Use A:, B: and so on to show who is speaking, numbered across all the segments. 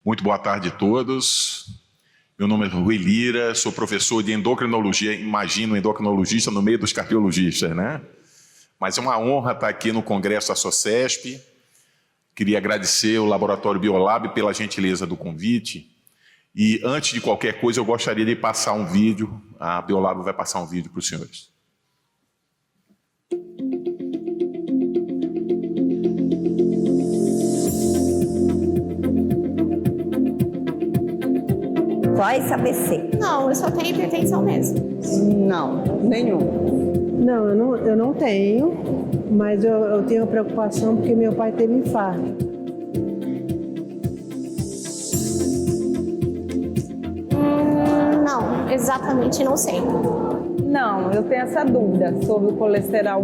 A: Muito boa tarde a todos. Meu nome é Rui Lira, sou professor de endocrinologia, imagino endocrinologista no meio dos cardiologistas, né? Mas é uma honra estar aqui no Congresso da SOCESP. Queria agradecer ao Laboratório Biolab pela gentileza do convite. E antes de qualquer coisa, eu gostaria de passar um vídeo, a Biolab vai passar um vídeo para os senhores.
B: Só esse ABC?
C: Não, eu só tenho hipertensão mesmo.
D: Não, nenhum.
E: Não, eu não tenho, mas eu tenho preocupação porque meu pai teve infarto.
C: Não, exatamente não sei.
D: Não, eu tenho essa dúvida sobre o colesterol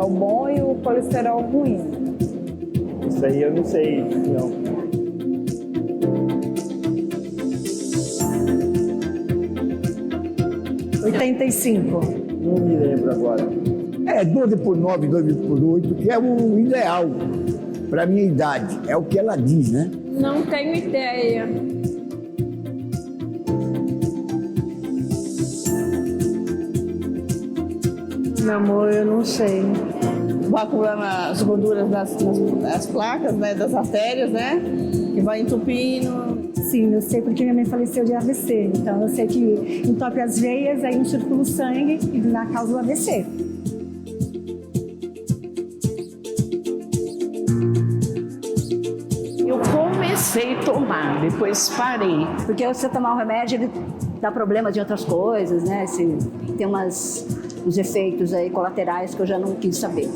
D: bom e o colesterol ruim.
F: Isso aí eu não sei, não. Não me lembro agora.
G: 12 por 9, 12 por 8, que é o ideal para minha idade. É o que ela diz, né?
D: Não tenho ideia.
E: Meu amor, eu não sei.
D: Vai acumulando as gorduras das placas, né, das artérias, né? Que vai entupindo.
H: Sim, eu sei porque minha mãe faleceu de AVC. Então eu sei que entope as veias, aí não circula o sangue e dá causa do AVC.
I: Eu comecei a tomar, depois parei.
H: Porque você tomar um remédio, ele dá problema de outras coisas, né? Tem uns efeitos aí colaterais que eu já não quis saber.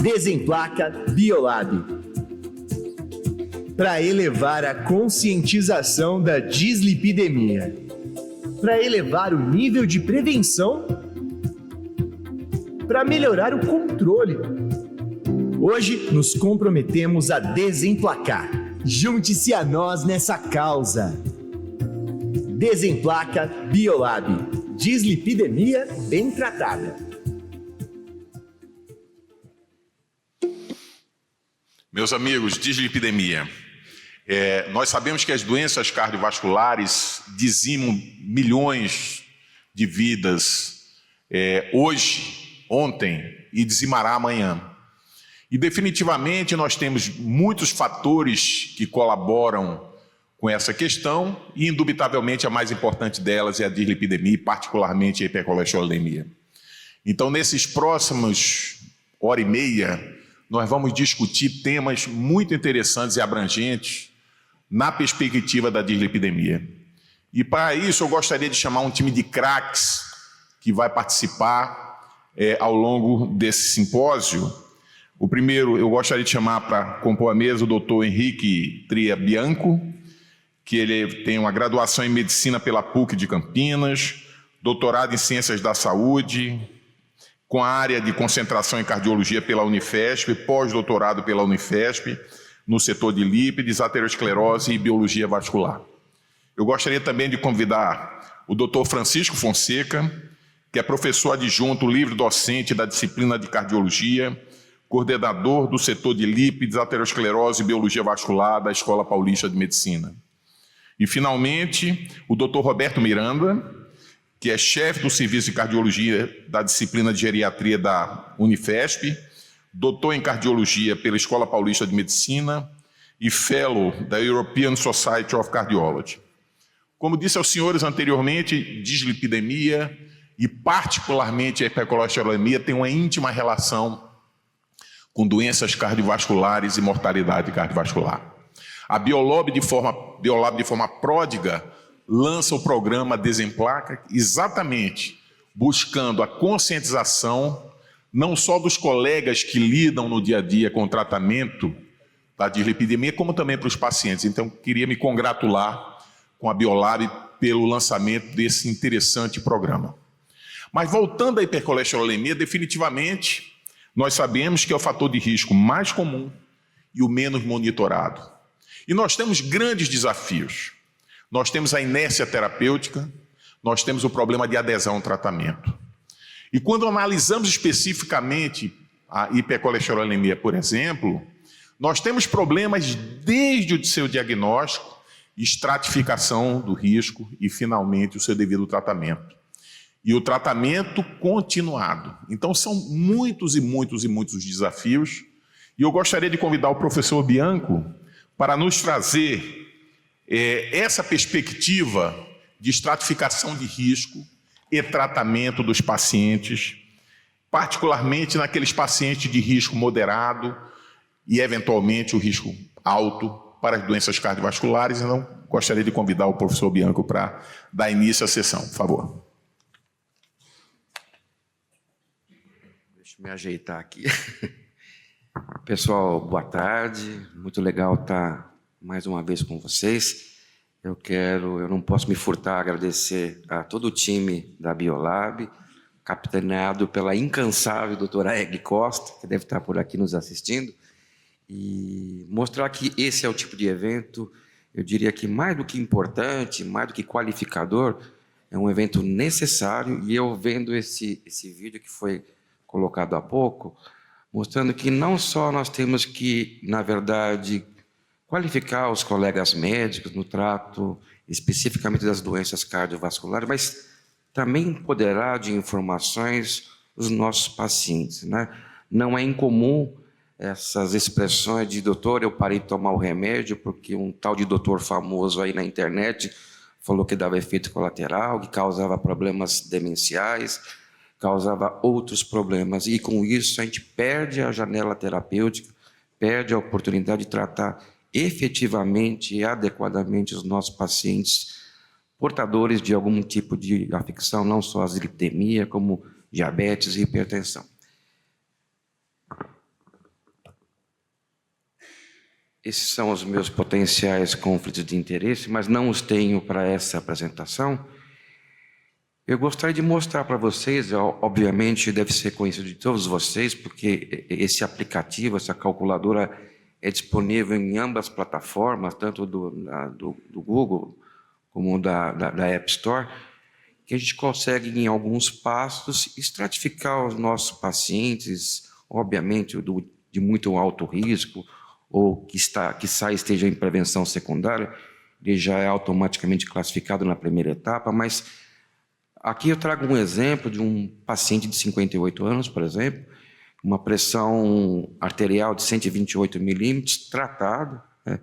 J: Desemplaca Biolab. Para elevar a conscientização da dislipidemia. Para elevar o nível de prevenção. Para melhorar o controle. Hoje nos comprometemos a desemplacar. Junte-se a nós nessa causa. Desemplaca Biolab. Dislipidemia bem tratada.
A: Meus amigos, dislipidemia. Nós sabemos que as doenças cardiovasculares dizimam milhões de vidas hoje, ontem e dizimará amanhã. E definitivamente nós temos muitos fatores que colaboram com essa questão e indubitavelmente a mais importante delas é a dislipidemia e particularmente a hipercolesterolemia. Então nesses próximos hora e meia, nós vamos discutir temas muito interessantes e abrangentes na perspectiva da dislipidemia. E para isso eu gostaria de chamar um time de craques que vai participar ao longo desse simpósio. O primeiro eu gostaria de chamar para compor a mesa o doutor Henrique Tria Bianco, que ele tem uma graduação em Medicina pela PUC de Campinas, doutorado em Ciências da Saúde, com a área de concentração em cardiologia pela Unifesp, pós-doutorado pela Unifesp, no setor de lípides, aterosclerose e biologia vascular. Eu gostaria também de convidar o Dr. Francisco Fonseca, que é professor adjunto livre-docente da disciplina de cardiologia, coordenador do setor de lípides, aterosclerose e biologia vascular da Escola Paulista de Medicina. E, finalmente, o Dr. Roberto Miranda, que é chefe do Serviço de Cardiologia da disciplina de Geriatria da Unifesp, doutor em Cardiologia pela Escola Paulista de Medicina e Fellow da European Society of Cardiology. Como disse aos senhores anteriormente, dislipidemia e particularmente a hipercolesterolemia tem uma íntima relação com doenças cardiovasculares e mortalidade cardiovascular. A Biolab, de forma pródiga, lança o programa Desemplaca exatamente buscando a conscientização não só dos colegas que lidam no dia a dia com o tratamento da dislipidemia, como também para os pacientes. Então, queria me congratular com a Biolab pelo lançamento desse interessante programa. Mas voltando à hipercolesterolemia, definitivamente, nós sabemos que é o fator de risco mais comum e o menos monitorado. E nós temos grandes desafios. Nós temos a inércia terapêutica, nós temos o problema de adesão ao tratamento. E quando analisamos especificamente a hipercolesterolemia, por exemplo, nós temos problemas desde o seu diagnóstico, estratificação do risco e, finalmente, o seu devido tratamento. E o tratamento continuado. Então, são muitos e muitos e muitos desafios. E eu gostaria de convidar o professor Bianco para nos trazer essa perspectiva de estratificação de risco e tratamento dos pacientes, particularmente naqueles pacientes de risco moderado e, eventualmente, o risco alto para as doenças cardiovasculares. Então, gostaria de convidar o professor Bianco para dar início à sessão, por favor.
K: Deixa eu me ajeitar aqui. Pessoal, boa tarde. Muito legal estar mais uma vez com vocês. Eu não posso me furtar a agradecer a todo o time da Biolab, capitaneado pela incansável doutora Egli Costa, que deve estar por aqui nos assistindo, e mostrar que esse é o tipo de evento, eu diria que mais do que importante, mais do que qualificador, é um evento necessário. E eu vendo esse vídeo que foi colocado há pouco, mostrando que não só nós temos que, na verdade, qualificar os colegas médicos no trato especificamente das doenças cardiovasculares, mas também empoderar de informações os nossos pacientes, né? Não é incomum essas expressões de doutor, eu parei de tomar o remédio porque um tal de doutor famoso aí na internet falou que dava efeito colateral, que causava problemas demenciais, causava outros problemas, e com isso a gente perde a janela terapêutica, perde a oportunidade de tratar efetivamente e adequadamente os nossos pacientes portadores de algum tipo de afecção, não só a dislipidemia, como diabetes e hipertensão. Esses são os meus potenciais conflitos de interesse, mas não os tenho para essa apresentação. Eu gostaria de mostrar para vocês, obviamente deve ser conhecido de todos vocês, porque esse aplicativo, essa calculadora é disponível em ambas as plataformas, tanto do Google como da App Store, que a gente consegue, em alguns passos, estratificar os nossos pacientes, obviamente de muito alto risco, ou que esteja em prevenção secundária, ele já é automaticamente classificado na primeira etapa, mas aqui eu trago um exemplo de um paciente de 58 anos, por exemplo, uma pressão arterial de 128 milímetros, tratado, né?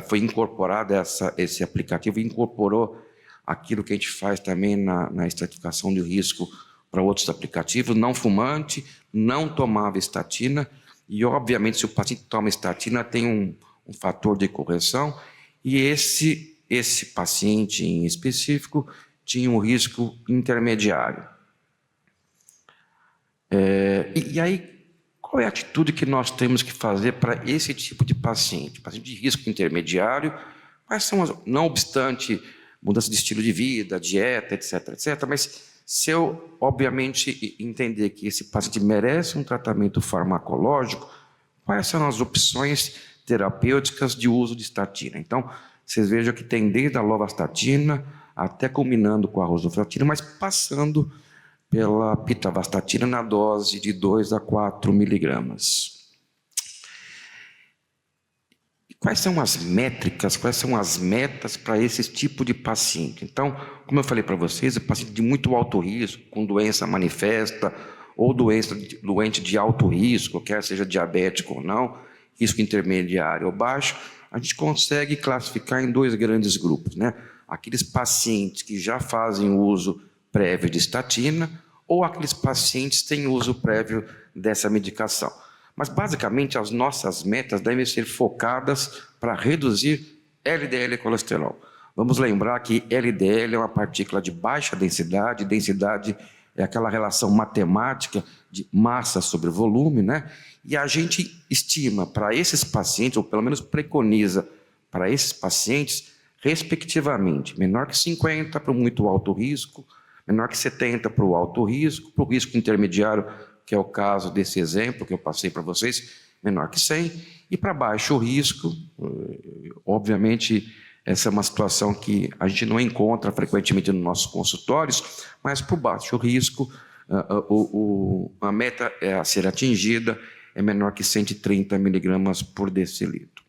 K: Foi incorporado esse aplicativo, incorporou aquilo que a gente faz também na estratificação de risco para outros aplicativos, não fumante, não tomava estatina, e obviamente se o paciente toma estatina tem um fator de correção, e esse paciente em específico tinha um risco intermediário. E aí, qual é a atitude que nós temos que fazer para esse tipo de paciente de risco intermediário? Quais são não obstante mudança de estilo de vida, dieta, etc., mas se eu, obviamente, entender que esse paciente merece um tratamento farmacológico, quais são as opções terapêuticas de uso de estatina? Então, vocês vejam que tem desde a lovastatina até culminando com a rosuvastatina, mas passando pela pitavastatina na dose de 2 a 4 miligramas. E quais são as métricas, quais são as metas para esse tipo de paciente? Então, como eu falei para vocês, o paciente de muito alto risco, com doença manifesta, ou doente de alto risco, quer seja diabético ou não, risco intermediário ou baixo, a gente consegue classificar em 2 grandes grupos, né? Aqueles pacientes que já fazem uso prévio de estatina, ou aqueles pacientes que têm uso prévio dessa medicação. Mas, basicamente, as nossas metas devem ser focadas para reduzir LDL e colesterol. Vamos lembrar que LDL é uma partícula de baixa densidade, densidade é aquela relação matemática de massa sobre volume, né? E a gente estima para esses pacientes, ou pelo menos preconiza para esses pacientes, respectivamente, menor que 50 para o muito alto risco, menor que 70 para o alto risco, para o risco intermediário, que é o caso desse exemplo que eu passei para vocês, menor que 100, e para baixo risco, obviamente, essa é uma situação que a gente não encontra frequentemente nos nossos consultórios, mas por baixo risco, a meta a ser atingida é menor que 130 miligramas por decilitro.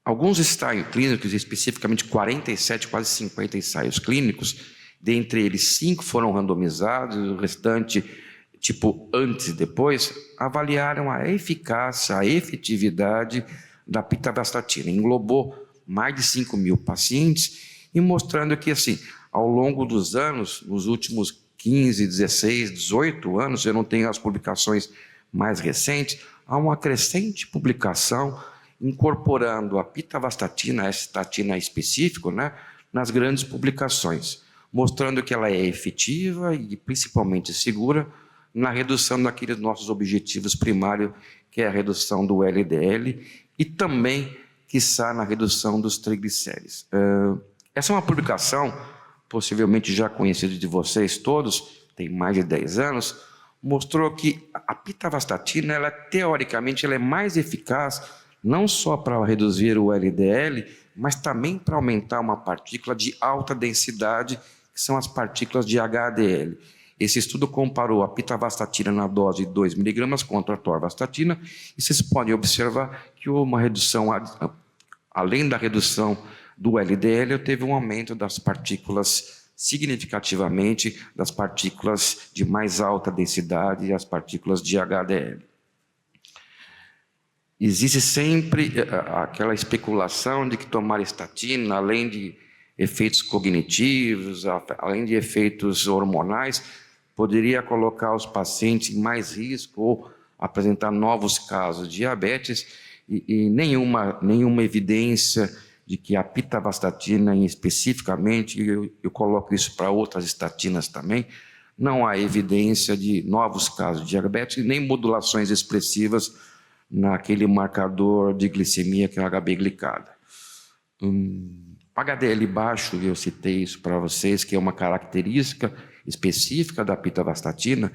K: Alguns ensaios clínicos, especificamente 47, quase 50 ensaios clínicos, dentre eles 5 foram randomizados, o restante, tipo antes e depois, avaliaram a eficácia, a efetividade da pitavastatina. Englobou mais de 5.000 pacientes e mostrando que, assim, ao longo dos anos, nos últimos 15, 16, 18 anos, eu não tenho as publicações mais recentes, há uma crescente publicação incorporando a pitavastatina, a estatina específico, né, nas grandes publicações, mostrando que ela é efetiva e principalmente segura na redução daqueles nossos objetivos primários, que é a redução do LDL e também, quiçá, na redução dos triglicéridos. Essa é uma publicação, possivelmente já conhecida de vocês todos, tem mais de 10 anos, mostrou que a pitavastatina, ela, teoricamente, ela é mais eficaz não só para reduzir o LDL, mas também para aumentar uma partícula de alta densidade, que são as partículas de HDL. Esse estudo comparou a pitavastatina na dose de 2 mg contra a atorvastatina, e vocês podem observar que houve uma redução, além da redução do LDL, teve um aumento das partículas significativamente, das partículas de mais alta densidade e as partículas de HDL. Existe sempre aquela especulação de que tomar estatina, além de efeitos cognitivos, além de efeitos hormonais, poderia colocar os pacientes em mais risco ou apresentar novos casos de diabetes, e nenhuma evidência de que a pitavastatina, especificamente, eu coloco isso para outras estatinas também, não há evidência de novos casos de diabetes, nem modulações expressivas naquele marcador de glicemia que é o HB glicada. HDL baixo, eu citei isso para vocês, que é uma característica específica da pitavastatina,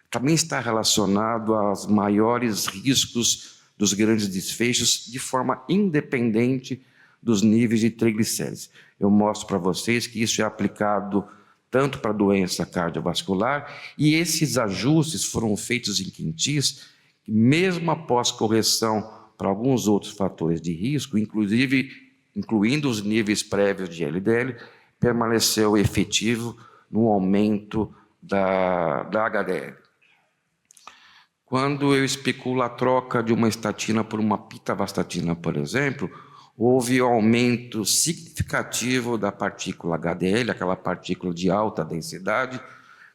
K: também está relacionado aos maiores riscos dos grandes desfechos de forma independente dos níveis de triglicéridos. Eu mostro para vocês que isso é aplicado tanto para doença cardiovascular, e esses ajustes foram feitos em quintis, mesmo após correção para alguns outros fatores de risco, incluindo os níveis prévios de LDL, permaneceu efetivo no aumento da HDL. Quando eu especulo a troca de uma estatina por uma pitavastatina, por exemplo, houve aumento significativo da partícula HDL, aquela partícula de alta densidade,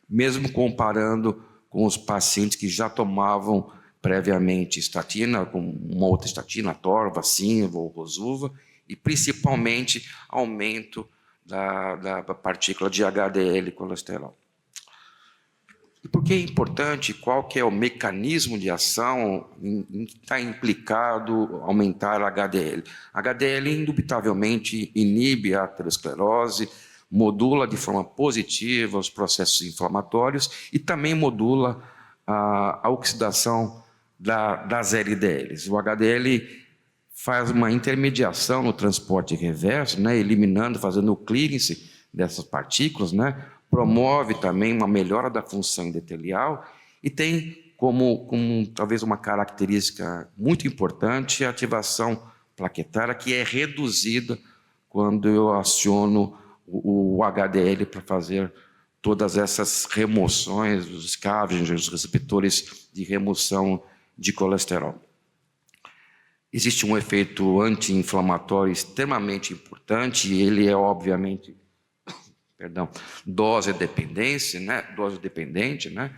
K: mesmo comparando com os pacientes que já tomavam previamente estatina, com uma outra estatina, Atorva, Sinva ou Rosuva, e principalmente aumento da partícula de HDL colesterol. E por que é importante? Qual que é o mecanismo de ação em que está implicado aumentar a HDL? A HDL indubitavelmente inibe a aterosclerose, modula de forma positiva os processos inflamatórios e também modula a oxidação das LDLs. O HDL faz uma intermediação no transporte reverso, né, eliminando, fazendo o clearance dessas partículas, né, promove também uma melhora da função endotelial e tem como talvez uma característica muito importante a ativação plaquetária, que é reduzida quando eu aciono o HDL para fazer todas essas remoções dos scavengers, dos receptores de remoção de colesterol. Existe um efeito anti-inflamatório extremamente importante, e ele é, obviamente, dose dependente, né?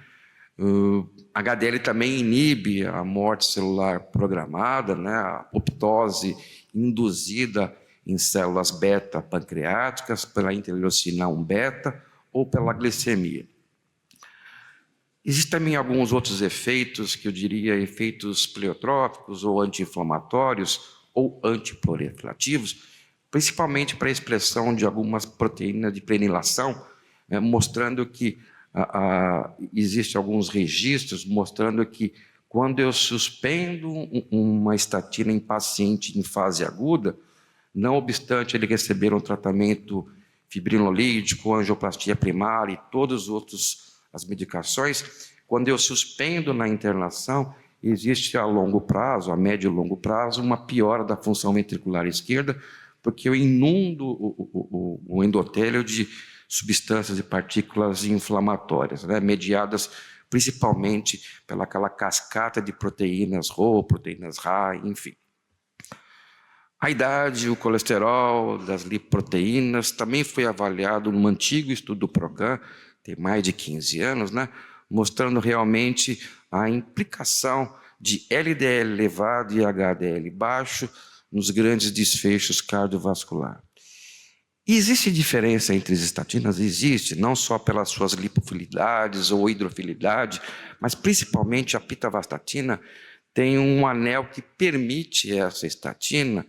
K: HDL também inibe a morte celular programada, né? A apoptose induzida em células beta pancreáticas pela interleucina 1 beta ou pela glicemia. Existem também alguns outros efeitos, que eu diria efeitos pleiotrópicos ou anti-inflamatórios ou antiproliferativos, principalmente para a expressão de algumas proteínas de prenilação, mostrando que existem alguns registros mostrando que quando eu suspendo uma estatina em paciente em fase aguda, não obstante ele receber um tratamento fibrinolítico, angioplastia primária e todos os outros as medicações, quando eu suspendo na internação, existe a longo prazo, a médio e longo prazo, uma piora da função ventricular esquerda, porque eu inundo o endotélio de substâncias e partículas inflamatórias, né, mediadas principalmente pelaquela cascata de proteínas Rho, proteínas Ra, enfim. A idade, o colesterol, das lipoproteínas, também foi avaliado num antigo estudo do PROCAN, tem mais de 15 anos, né, mostrando realmente a implicação de LDL elevado e HDL baixo nos grandes desfechos cardiovasculares. Existe diferença entre as estatinas? Existe, não só pelas suas lipofilidades ou hidrofilidade, mas principalmente a pitavastatina tem um anel que permite essa estatina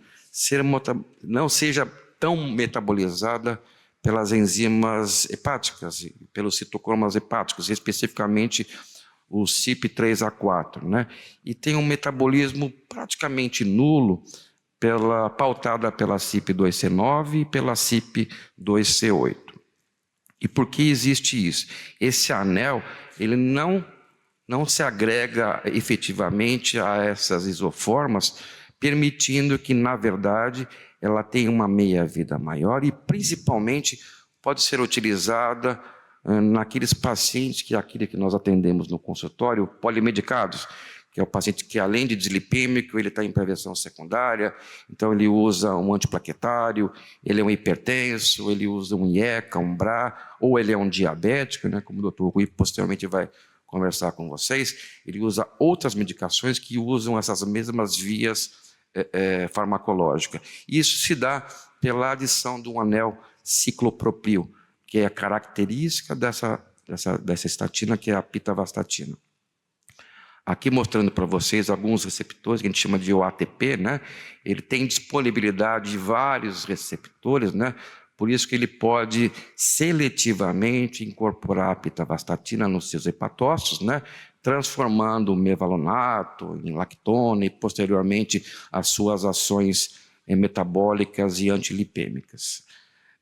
K: não seja tão metabolizada pelas enzimas hepáticas, pelos citocromas hepáticos, especificamente o CYP3A4, né? E tem um metabolismo praticamente nulo pautada pela CYP2C9 e pela CYP2C8. E por que existe isso? Esse anel, ele não se agrega efetivamente a essas isoformas, permitindo que, na verdade, ela tenha uma meia-vida maior e, principalmente, pode ser utilizada naqueles pacientes que é aquele que nós atendemos no consultório, polimedicados, que é o paciente que, além de dislipêmico, ele está em prevenção secundária, então ele usa um antiplaquetário, ele é um hipertenso, ele usa um IECA, um BRA, ou ele é um diabético, né, como o doutor Rui posteriormente vai conversar com vocês, ele usa outras medicações que usam essas mesmas vias farmacológicas. Isso se dá pela adição de um anel ciclopropil, que é a característica dessa estatina, que é a pitavastatina. Aqui mostrando para vocês alguns receptores que a gente chama de OATP, né? Ele tem disponibilidade de vários receptores, né? Por isso que ele pode seletivamente incorporar a pitavastatina nos seus hepatócitos, né? Transformando o mevalonato em lactona e posteriormente as suas ações metabólicas e antilipêmicas.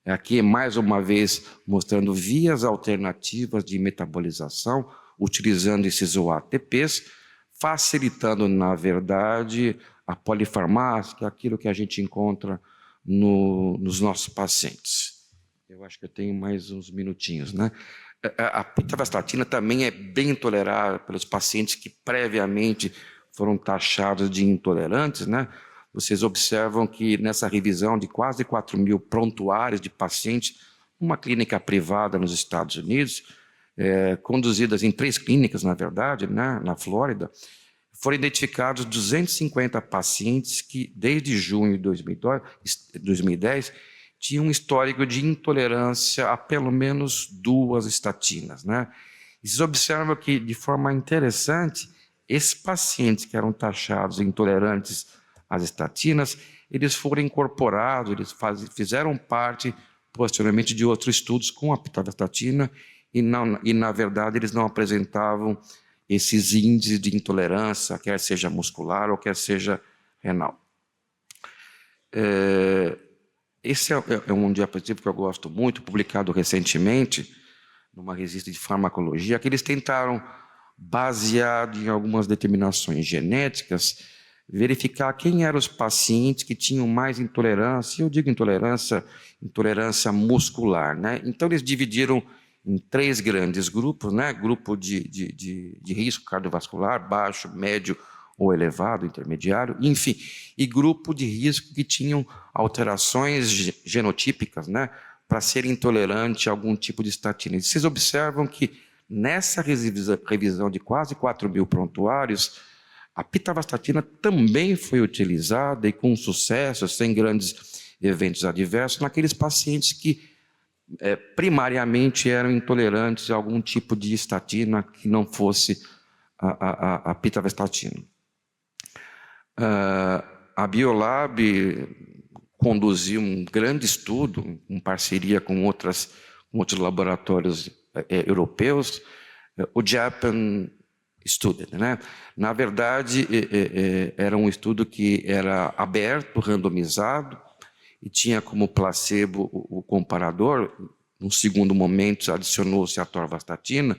K: Aqui mais uma vez mostrando vias alternativas de metabolização utilizando esses OATPs, facilitando, na verdade, a polifarmácia, que é aquilo que a gente encontra nos nossos pacientes. Eu acho que eu tenho mais uns minutinhos, né? A pitavastatina também é bem tolerada pelos pacientes que previamente foram taxados de intolerantes, né? Vocês observam que nessa revisão de quase 4.000 prontuários de pacientes, uma clínica privada nos Estados Unidos, conduzidas em 3 clínicas, na verdade, né, na Flórida, foram identificados 250 pacientes que, desde junho de 2010, tinham um histórico de intolerância a pelo menos 2 estatinas, né? E vocês observam que, de forma interessante, esses pacientes que eram taxados intolerantes às estatinas, eles foram incorporados, eles fizeram parte, posteriormente, de outros estudos com a pitavastatina, e, na verdade, eles não apresentavam esses índices de intolerância, quer seja muscular ou quer seja renal. Esse é um diapositivo que eu gosto muito, publicado recentemente, numa revista de farmacologia, que eles tentaram, baseado em algumas determinações genéticas, verificar quem eram os pacientes que tinham mais intolerância, eu digo intolerância muscular, né? Então, eles dividiram em 3 grandes grupos, né? Grupo de risco cardiovascular, baixo, médio ou elevado, intermediário, enfim, e grupo de risco que tinham alterações genotípicas, né? Para ser intolerante a algum tipo de estatina. E vocês observam que nessa revisão de quase 4.000 prontuários, a pitavastatina também foi utilizada e com sucesso, sem grandes eventos adversos, naqueles pacientes que primariamente eram intolerantes a algum tipo de estatina que não fosse a pitavastatina. A Biolab conduziu um grande estudo, em parceria com outros laboratórios europeus, o Japan Study, né? Na verdade, era um estudo que era aberto, randomizado, e tinha como placebo o comparador. No segundo momento, adicionou-se a atorvastatina,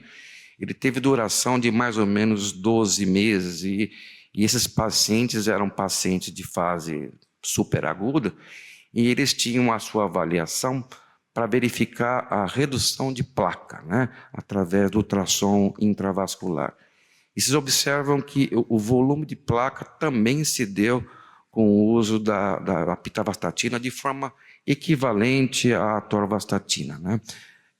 K: ele teve duração de mais ou menos 12 meses, e esses pacientes eram pacientes de fase superaguda, e eles tinham a sua avaliação para verificar a redução de placa, né, através do ultrassom intravascular. E vocês observam que o volume de placa também se deu com o uso da pitavastatina de forma equivalente à atorvastatina, né?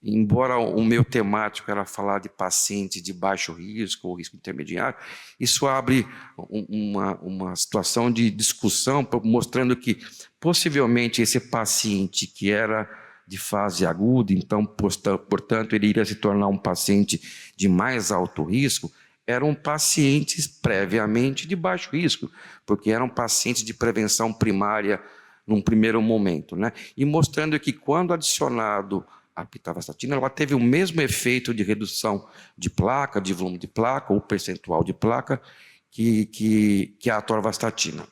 K: Embora o meu temático era falar de paciente de baixo risco ou risco intermediário, isso abre uma situação de discussão, mostrando que possivelmente esse paciente que era de fase aguda, então, portanto, ele iria se tornar um paciente de mais alto risco, eram pacientes previamente de baixo risco, porque eram pacientes de prevenção primária num primeiro momento, né? E mostrando que quando adicionado a pitavastatina, ela teve o mesmo efeito de redução de placa, de volume de placa, ou percentual de placa, que a atorvastatina.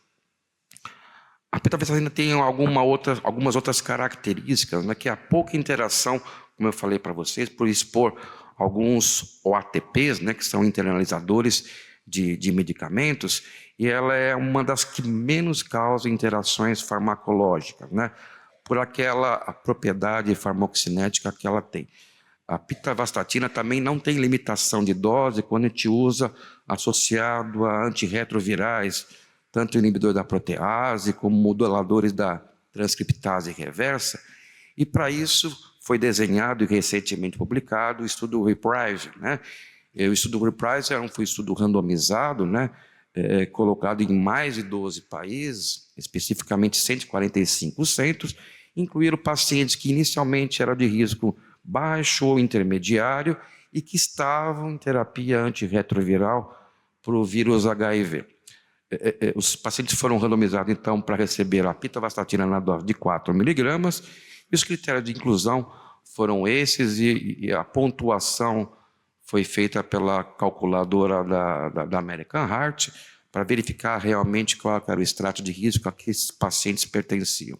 K: A pitavastatina tem algumas outras características, né, que é a pouca interação, como eu falei para vocês, por expor alguns OATPs, né, que são internalizadores de medicamentos, e ela é uma das que menos causa interações farmacológicas, né, por aquela propriedade farmacocinética que ela tem. A pitavastatina também não tem limitação de dose quando a gente usa associado a antirretrovirais, tanto inibidor da protease como moduladores da transcriptase reversa, e para isso foi desenhado e recentemente publicado o estudo REPRISE, né? O estudo REPRISE foi um estudo randomizado, né? Colocado em mais de 12 países, especificamente 145 centros, incluíram pacientes que inicialmente eram de risco baixo ou intermediário e que estavam em terapia antirretroviral para o vírus HIV. Os pacientes foram randomizados, então, para receber a pitavastatina na dose de 4 miligramas, e os critérios de inclusão foram esses, e a pontuação foi feita pela calculadora da American Heart, para verificar realmente qual era o extrato de risco a que esses pacientes pertenciam.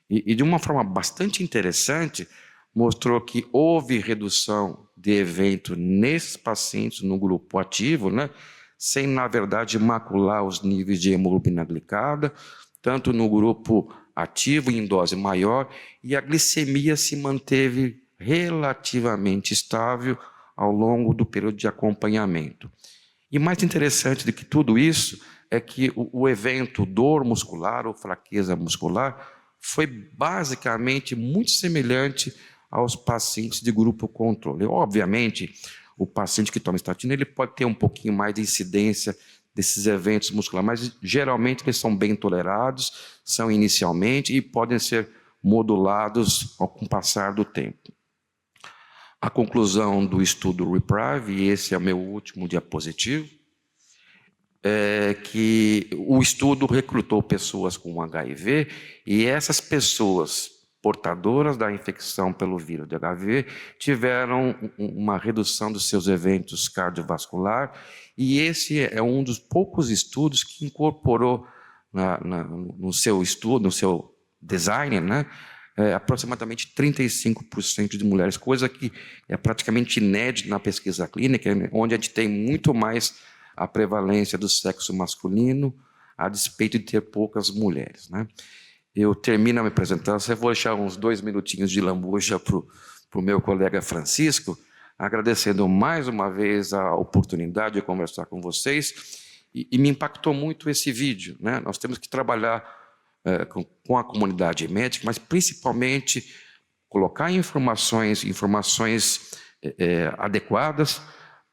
K: E de uma forma bastante interessante, mostrou que houve redução de evento nesses pacientes no grupo ativo, né, sem, na verdade, macular os níveis de hemoglobina glicada, tanto no grupo ativo em dose maior, e a glicemia se manteve relativamente estável ao longo do período de acompanhamento. E mais interessante do que tudo isso é que o evento dor muscular ou fraqueza muscular foi basicamente muito semelhante aos pacientes de grupo controle. Obviamente, o paciente que toma estatina ele pode ter um pouquinho mais de incidência desses eventos musculares, mas geralmente eles são bem tolerados, são inicialmente e podem ser modulados com o passar do tempo. A conclusão do estudo REPRIVE, e esse é o meu último diapositivo, é que o estudo recrutou pessoas com HIV e essas pessoas portadoras da infecção pelo vírus de HIV tiveram uma redução dos seus eventos cardiovasculares, e esse é um dos poucos estudos que incorporou no seu estudo, no seu design, né, aproximadamente 35% de mulheres, coisa que é praticamente inédita na pesquisa clínica, onde a gente tem muito mais a prevalência do sexo masculino, a despeito de ter poucas mulheres, né? Eu termino a minha apresentação, eu vou deixar uns 2 minutinhos de lambuja para o meu colega Francisco, agradecendo mais uma vez a oportunidade de conversar com vocês, e me impactou muito esse vídeo, né? Nós temos que trabalhar com a comunidade médica, mas principalmente colocar informações adequadas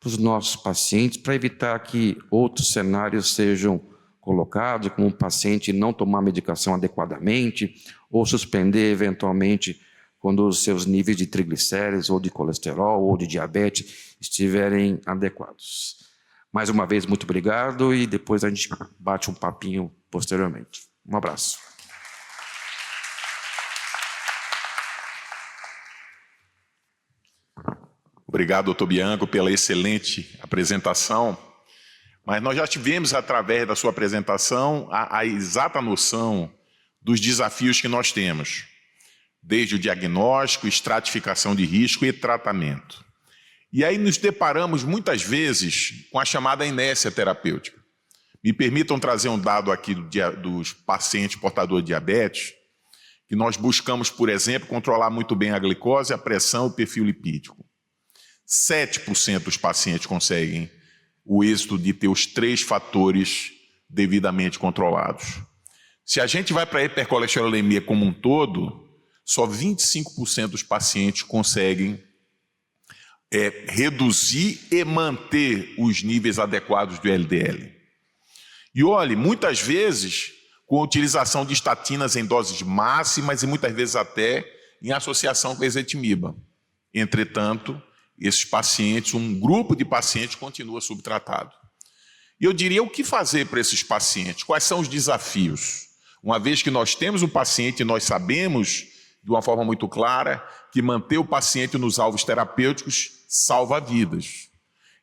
K: para os nossos pacientes, para evitar que outros cenários sejam colocados, como o paciente não tomar medicação adequadamente, ou suspender eventualmente quando os seus níveis de triglicéridos, ou de colesterol, ou de diabetes estiverem adequados. Mais uma vez, muito obrigado, e depois a gente bate um papinho posteriormente. Um abraço.
A: Obrigado, doutor Bianco, pela excelente apresentação. Mas nós já tivemos, através da sua apresentação, a exata noção dos desafios que nós temos, desde o diagnóstico, estratificação de risco e tratamento. E aí nos deparamos muitas vezes com a chamada inércia terapêutica. Me permitam trazer um dado aqui dos pacientes portadores de diabetes, que nós buscamos, por exemplo, controlar muito bem a glicose, a pressão e o perfil lipídico. 7% dos pacientes conseguem o êxito de ter os 3 fatores devidamente controlados. Se a gente vai para a hipercolesterolemia como um todo, só 25% dos pacientes conseguem reduzir e manter os níveis adequados do LDL. E olhe, muitas vezes com a utilização de estatinas em doses máximas e muitas vezes até em associação com a ezetimiba. Entretanto, esses pacientes, um grupo de pacientes continua subtratado. E eu diria o que fazer para esses pacientes, quais são os desafios? Uma vez que nós temos um paciente, nós sabemos de uma forma muito clara que manter o paciente nos alvos terapêuticos salva vidas.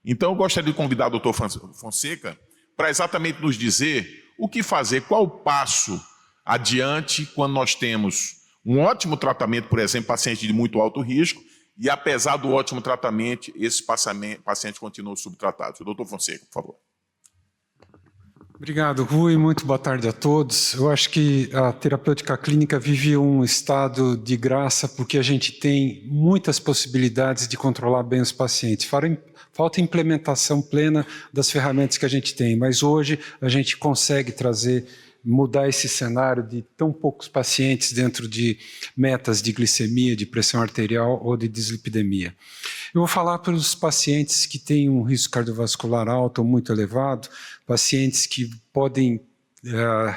A: Então eu gostaria de convidar o Dr. Fonseca para exatamente nos dizer o que fazer, qual o passo adiante quando nós temos um ótimo tratamento, por exemplo, paciente de muito alto risco, e apesar do ótimo tratamento, esses pacientes continuam subtratados. Dr. Fonseca, por favor.
L: Obrigado, Rui. Muito boa tarde a todos. Eu acho que a terapêutica clínica vive um estado de graça porque a gente tem muitas possibilidades de controlar bem os pacientes. Falta implementação plena das ferramentas que a gente tem, mas hoje a gente consegue mudar esse cenário de tão poucos pacientes dentro de metas de glicemia, de pressão arterial ou de dislipidemia. Eu vou falar para os pacientes que têm um risco cardiovascular alto ou muito elevado, pacientes que podem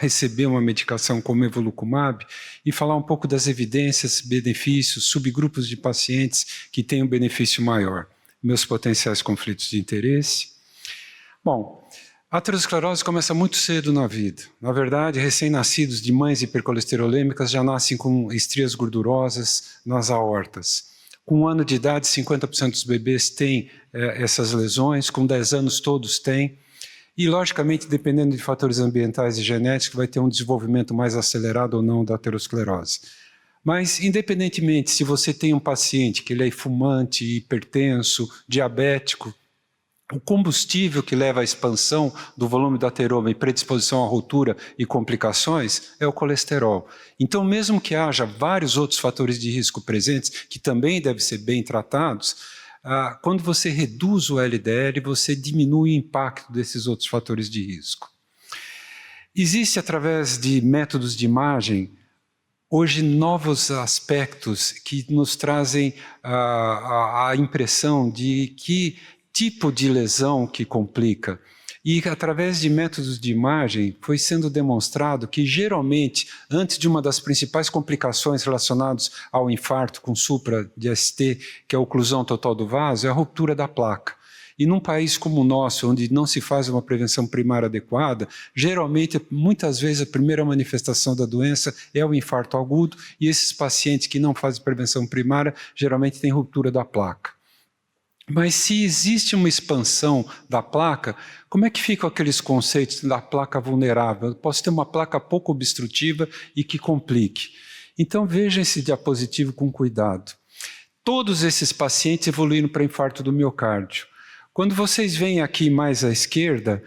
L: receber uma medicação como evolucumab e falar um pouco das evidências, benefícios, subgrupos de pacientes que têm um benefício maior. Meus potenciais conflitos de interesse. Bom, a aterosclerose começa muito cedo na vida. Na verdade, recém-nascidos de mães hipercolesterolêmicas já nascem com estrias gordurosas nas aortas. Com 1 ano de idade, 50% dos bebês têm essas lesões, com 10 anos todos têm. E, logicamente, dependendo de fatores ambientais e genéticos, vai ter um desenvolvimento mais acelerado ou não da aterosclerose. Mas, independentemente se você tem um paciente que ele é fumante, hipertenso, diabético, o combustível que leva à expansão do volume do ateroma e predisposição à ruptura e complicações é o colesterol. Então, mesmo que haja vários outros fatores de risco presentes, que também devem ser bem tratados, quando você reduz o LDL, você diminui o impacto desses outros fatores de risco. Existe, através de métodos de imagem, hoje novos aspectos que nos trazem a impressão de que tipo de lesão que complica. E, através de métodos de imagem, foi sendo demonstrado que, geralmente, antes de uma das principais complicações relacionadas ao infarto com supra de ST, que é a oclusão total do vaso, é a ruptura da placa. E num país como o nosso, onde não se faz uma prevenção primária adequada, geralmente, muitas vezes, a primeira manifestação da doença é o infarto agudo, e esses pacientes que não fazem prevenção primária, geralmente têm ruptura da placa. Mas se existe uma expansão da placa, como é que ficam aqueles conceitos da placa vulnerável? Eu posso ter uma placa pouco obstrutiva e que complique. Então veja esse diapositivo com cuidado. Todos esses pacientes evoluíram para infarto do miocárdio. Quando vocês veem aqui mais à esquerda,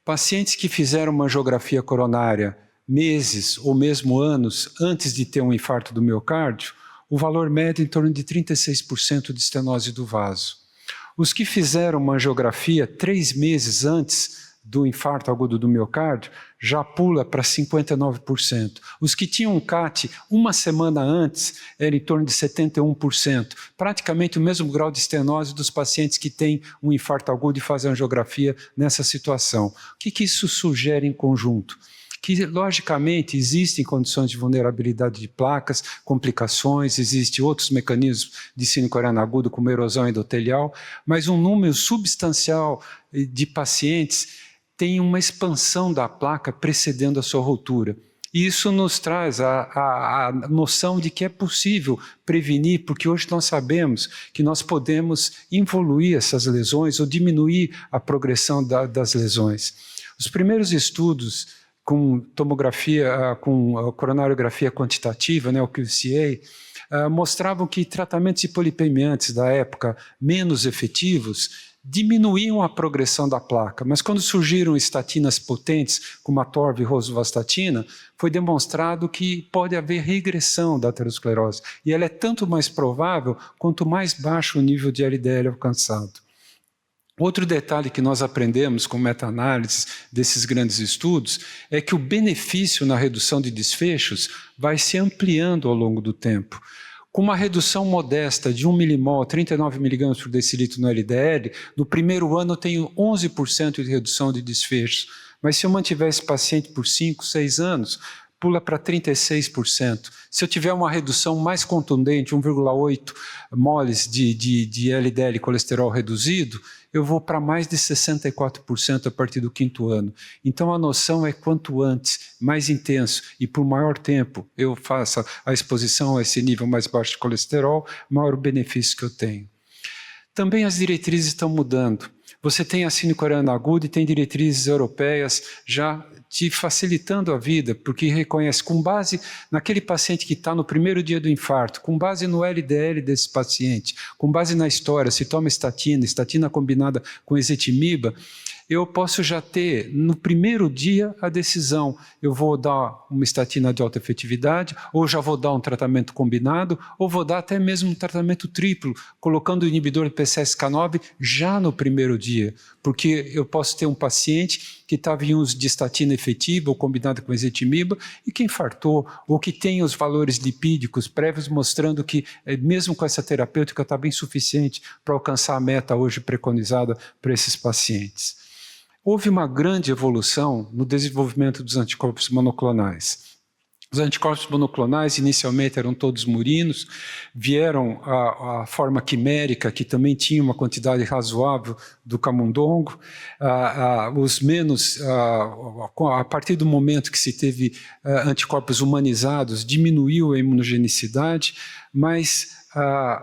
L: pacientes que fizeram uma angiografia coronária meses ou mesmo anos antes de ter um infarto do miocárdio, o valor médio é em torno de 36% de estenose do vaso. Os que fizeram uma angiografia 3 meses antes do infarto agudo do miocárdio já pula para 59%. Os que tinham um CAT 1 semana antes era em torno de 71%. Praticamente o mesmo grau de estenose dos pacientes que têm um infarto agudo e fazem angiografia nessa situação. O que isso sugere em conjunto? Que, logicamente, existem condições de vulnerabilidade de placas, complicações, existem outros mecanismos de síndrome coreana aguda, como erosão endotelial, mas um número substancial de pacientes tem uma expansão da placa precedendo a sua ruptura. E isso nos traz a noção de que é possível prevenir, porque hoje nós sabemos que nós podemos evoluir essas lesões ou diminuir a progressão das lesões. Os primeiros estudos com tomografia, com coronariografia quantitativa, né, o QCA, mostravam que tratamentos hipolipemiantes da época menos efetivos diminuíam a progressão da placa, mas quando surgiram estatinas potentes, como a Torv e rosuvastatina, foi demonstrado que pode haver regressão da aterosclerose, e ela é tanto mais provável quanto mais baixo o nível de LDL alcançado. Outro detalhe que nós aprendemos com meta-análises desses grandes estudos é que o benefício na redução de desfechos vai se ampliando ao longo do tempo. Com uma redução modesta de 1 milimol, 39 miligramas por decilitro no LDL, no primeiro ano eu tenho 11% de redução de desfechos. Mas se eu mantiver esse paciente por 5, 6 anos, pula para 36%. Se eu tiver uma redução mais contundente, 1,8 moles de LDL colesterol reduzido, eu vou para mais de 64% a partir do 5º ano. Então a noção é quanto antes, mais intenso e por maior tempo eu faço a exposição a esse nível mais baixo de colesterol, maior o benefício que eu tenho. Também as diretrizes estão mudando. Você tem a síndrome coreana aguda e tem diretrizes europeias já te facilitando a vida, porque reconhece com base naquele paciente que está no primeiro dia do infarto, com base no LDL desse paciente, com base na história, se toma estatina combinada com ezetimiba, eu posso já ter, no primeiro dia, a decisão. Eu vou dar uma estatina de alta efetividade, ou já vou dar um tratamento combinado, ou vou dar até mesmo um tratamento triplo, colocando o inibidor de PCSK9 já no primeiro dia. Porque eu posso ter um paciente que estava em uso de estatina efetiva ou combinada com ezetimiba e que infartou, ou que tem os valores lipídicos prévios mostrando que, mesmo com essa terapêutica, está bem suficiente para alcançar a meta hoje preconizada para esses pacientes. Houve uma grande evolução no desenvolvimento dos anticorpos monoclonais. Os anticorpos monoclonais inicialmente eram todos murinos, vieram a forma quimérica, que também tinha uma quantidade razoável do camundongo, os menos, a partir do momento que se teve anticorpos humanizados, diminuiu a imunogenicidade, mas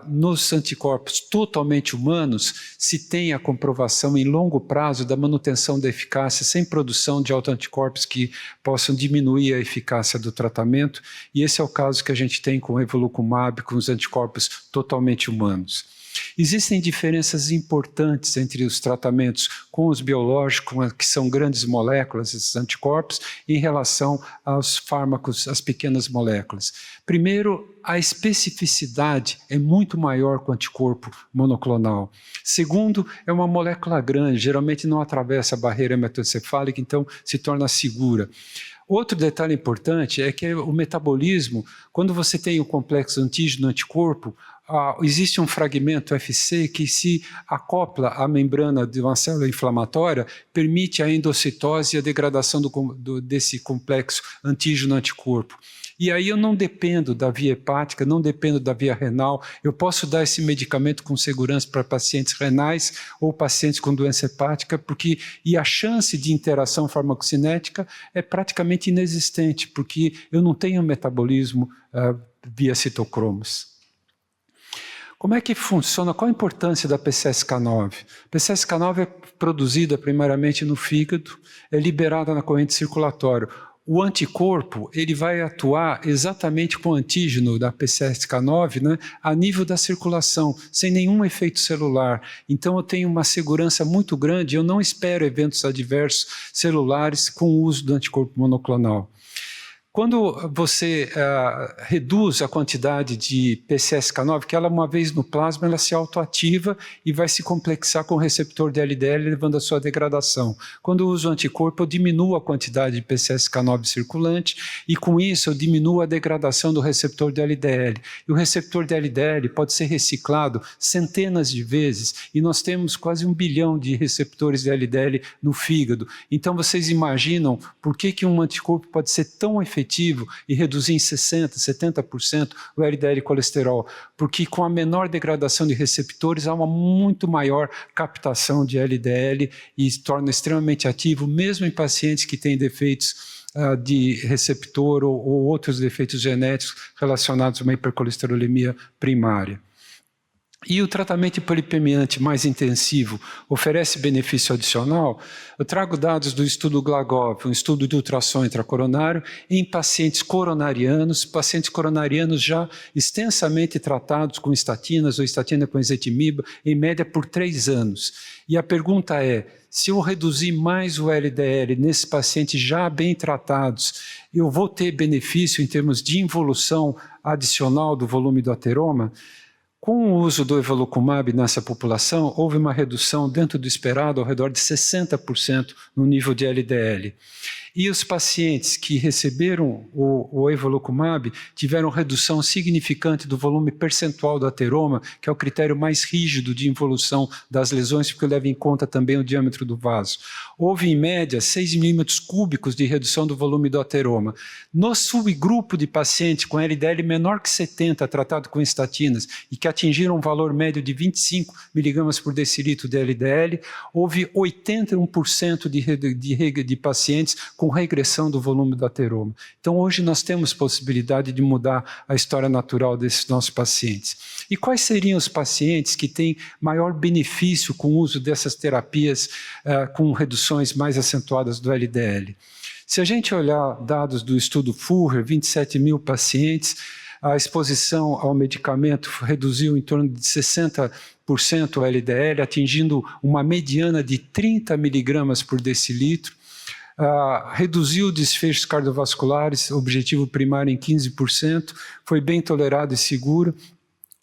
L: nos anticorpos totalmente humanos se tem a comprovação em longo prazo da manutenção da eficácia sem produção de autoanticorpos que possam diminuir a eficácia do tratamento, e esse é o caso que a gente tem com o evolucumab, com os anticorpos totalmente humanos. Existem diferenças importantes entre os tratamentos com os biológicos, que são grandes moléculas, esses anticorpos, em relação aos fármacos, as pequenas moléculas. Primeiro, a especificidade é muito maior com o anticorpo monoclonal. Segundo, é uma molécula grande, geralmente não atravessa a barreira hematoencefálica, então se torna segura. Outro detalhe importante é que o metabolismo, quando você tem o complexo antígeno-anticorpo, existe um fragmento FC que se acopla à membrana de uma célula inflamatória, permite a endocitose e a degradação desse complexo antígeno-anticorpo. E aí eu não dependo da via hepática, não dependo da via renal, eu posso dar esse medicamento com segurança para pacientes renais ou pacientes com doença hepática, e a chance de interação farmacocinética é praticamente inexistente, porque eu não tenho metabolismo via citocromos. Como é que funciona? Qual a importância da PCSK9? A PCSK9 é produzida primeiramente no fígado, é liberada na corrente circulatória. O anticorpo ele vai atuar exatamente com o antígeno da PCSK9, né, a nível da circulação, sem nenhum efeito celular. Então eu tenho uma segurança muito grande, eu não espero eventos adversos celulares com o uso do anticorpo monoclonal. Quando você reduz a quantidade de PCSK9, que ela uma vez no plasma, ela se autoativa e vai se complexar com o receptor de LDL, levando a sua degradação. Quando eu uso o anticorpo, eu diminuo a quantidade de PCSK9 circulante e com isso eu diminuo a degradação do receptor de LDL. E o receptor de LDL pode ser reciclado centenas de vezes e nós temos quase 1 bilhão de receptores de LDL no fígado. Então vocês imaginam por que um anticorpo pode ser tão efetivo e reduzir em 60%, 70% o LDL colesterol, porque com a menor degradação de receptores há uma muito maior captação de LDL e se torna extremamente ativo, mesmo em pacientes que têm defeitos de receptor ou outros defeitos genéticos relacionados a uma hipercolesterolemia primária. e o tratamento hipolipemiante mais intensivo oferece benefício adicional? Eu trago dados do estudo Glagov, um estudo de ultrassom intracoronário em pacientes coronarianos já extensamente tratados com estatinas ou estatina com ezetimibe, em média por 3 anos. E a pergunta é, se eu reduzir mais o LDL nesses pacientes já bem tratados, eu vou ter benefício em termos de involução adicional do volume do ateroma? Com o uso do evolocumab nessa população, houve uma redução dentro do esperado ao redor de 60% no nível de LDL. E os pacientes que receberam o evolocumab tiveram redução significante do volume percentual do ateroma, que é o critério mais rígido de involução das lesões, porque leva em conta também o diâmetro do vaso. Houve, em média, 6 milímetros cúbicos de redução do volume do ateroma. No subgrupo de pacientes com LDL menor que 70, tratado com estatinas, e que atingiram um valor médio de 25 miligramas por decilitro de LDL, houve 81% de pacientes com regressão do volume do ateroma. Então, hoje nós temos possibilidade de mudar a história natural desses nossos pacientes. E quais seriam os pacientes que têm maior benefício com o uso dessas terapias com reduções mais acentuadas do LDL? Se a gente olhar dados do estudo Furrer, 27 mil pacientes, a exposição ao medicamento reduziu em torno de 60% o LDL, atingindo uma mediana de 30 miligramas por decilitro. Reduziu desfechos cardiovasculares, objetivo primário em 15%, foi bem tolerado e seguro.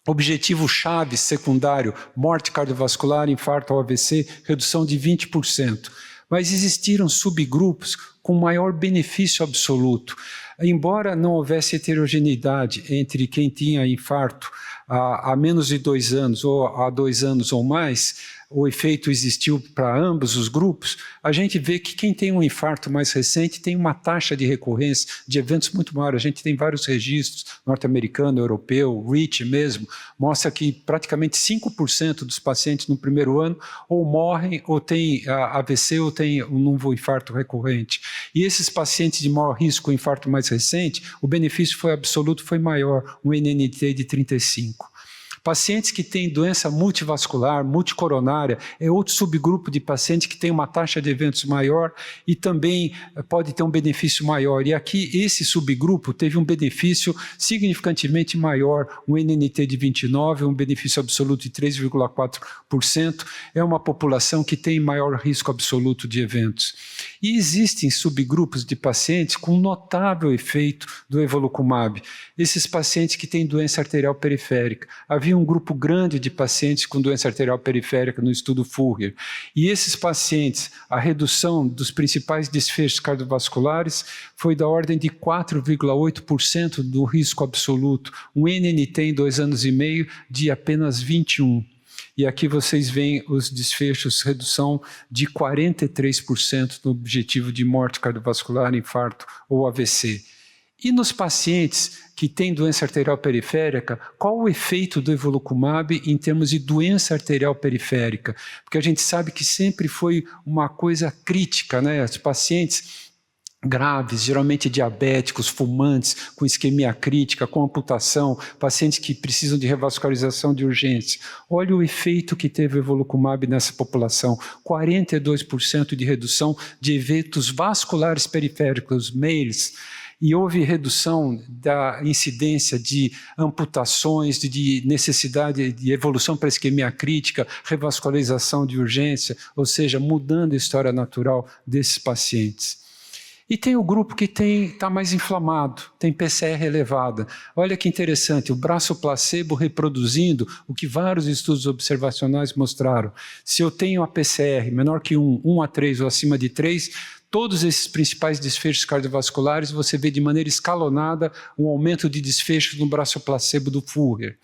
L: Objetivo chave secundário, morte cardiovascular, infarto ou AVC, redução de 20%. Mas existiram subgrupos com maior benefício absoluto. Embora não houvesse heterogeneidade entre quem tinha infarto há menos de 2 anos ou há 2 anos ou mais, o efeito existiu para ambos os grupos, a gente vê que quem tem um infarto mais recente tem uma taxa de recorrência de eventos muito maior. A gente tem vários registros, norte-americano, europeu, REACH mesmo, mostra que praticamente 5% dos pacientes no primeiro ano ou morrem, ou têm AVC, ou têm um novo infarto recorrente. E esses pacientes de maior risco, o infarto mais recente, o benefício foi absoluto, foi maior, um NNT de 35. Pacientes que têm doença multivascular, multicoronária, é outro subgrupo de pacientes que tem uma taxa de eventos maior e também pode ter um benefício maior. E aqui, esse subgrupo teve um benefício significantemente maior, um NNT de 29, um benefício absoluto de 3,4%. É uma população que tem maior risco absoluto de eventos. E existem subgrupos de pacientes com notável efeito do evolocumab. Esses pacientes que têm doença arterial periférica. Havia um grupo grande de pacientes com doença arterial periférica no estudo Furrer. E esses pacientes, a redução dos principais desfechos cardiovasculares foi da ordem de 4,8% do risco absoluto. Um NNT em 2 anos e meio de apenas 21. E aqui vocês veem os desfechos, redução de 43% no objetivo de morte cardiovascular, infarto ou AVC. E nos pacientes que têm doença arterial periférica, qual o efeito do evolocumab em termos de doença arterial periférica? Porque a gente sabe que sempre foi uma coisa crítica, né? Os pacientes graves, geralmente diabéticos, fumantes, com isquemia crítica, com amputação, pacientes que precisam de revascularização de urgência. Olha o efeito que teve o evolocumab nessa população, 42% de redução de eventos vasculares periféricos, MEIRS, e houve redução da incidência de amputações, de necessidade de evolução para isquemia crítica, revascularização de urgência, ou seja, mudando a história natural desses pacientes. E tem o grupo que está mais inflamado, tem PCR elevada. Olha que interessante, o braço placebo reproduzindo o que vários estudos observacionais mostraram. Se eu tenho a PCR menor que 1 a 3 ou acima de 3, todos esses principais desfechos cardiovasculares, você vê de maneira escalonada um aumento de desfechos no braço placebo do Furrer.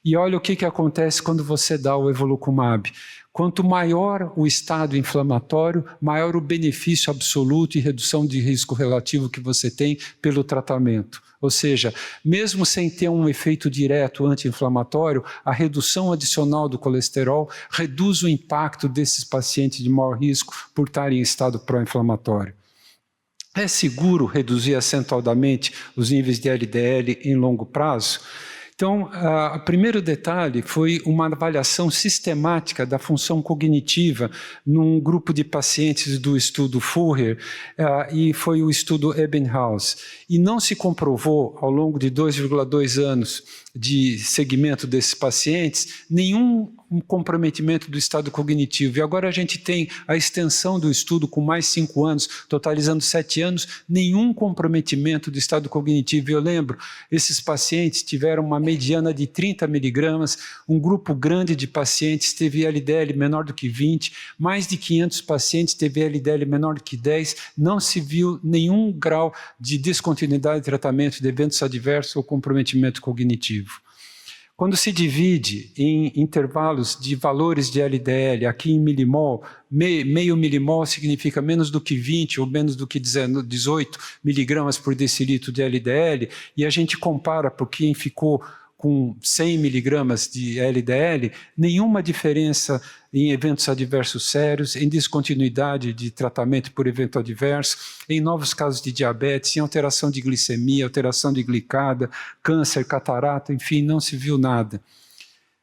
L: E olha o que acontece quando você dá o evolocumab. Quanto maior o estado inflamatório, maior o benefício absoluto e redução de risco relativo que você tem pelo tratamento. Ou seja, mesmo sem ter um efeito direto anti-inflamatório, a redução adicional do colesterol reduz o impacto desses pacientes de maior risco por estarem em estado pró-inflamatório. É seguro reduzir acentuadamente os níveis de LDL em longo prazo? Então, o primeiro detalhe foi uma avaliação sistemática da função cognitiva num grupo de pacientes do estudo Furrer, e foi o estudo Ebbinghaus. E não se comprovou, ao longo de 2,2 anos de segmento desses pacientes, nenhum comprometimento do estado cognitivo. E agora a gente tem a extensão do estudo com mais 5 anos, totalizando 7 anos, nenhum comprometimento do estado cognitivo. E eu lembro, esses pacientes tiveram uma mediana de 30 miligramas, um grupo grande de pacientes teve LDL menor do que 20, mais de 500 pacientes teve LDL menor do que 10, não se viu nenhum grau de descontinuidade de tratamento de eventos adversos ou comprometimento cognitivo. Quando se divide em intervalos de valores de LDL, aqui em milimol, meio milimol significa menos do que 20 ou menos do que 18 miligramas por decilitro de LDL, e a gente compara por quem ficou com 100 miligramas de LDL, nenhuma diferença em eventos adversos sérios, em descontinuidade de tratamento por evento adverso, em novos casos de diabetes, em alteração de glicemia, alteração de glicada, câncer, catarata, enfim, não se viu nada.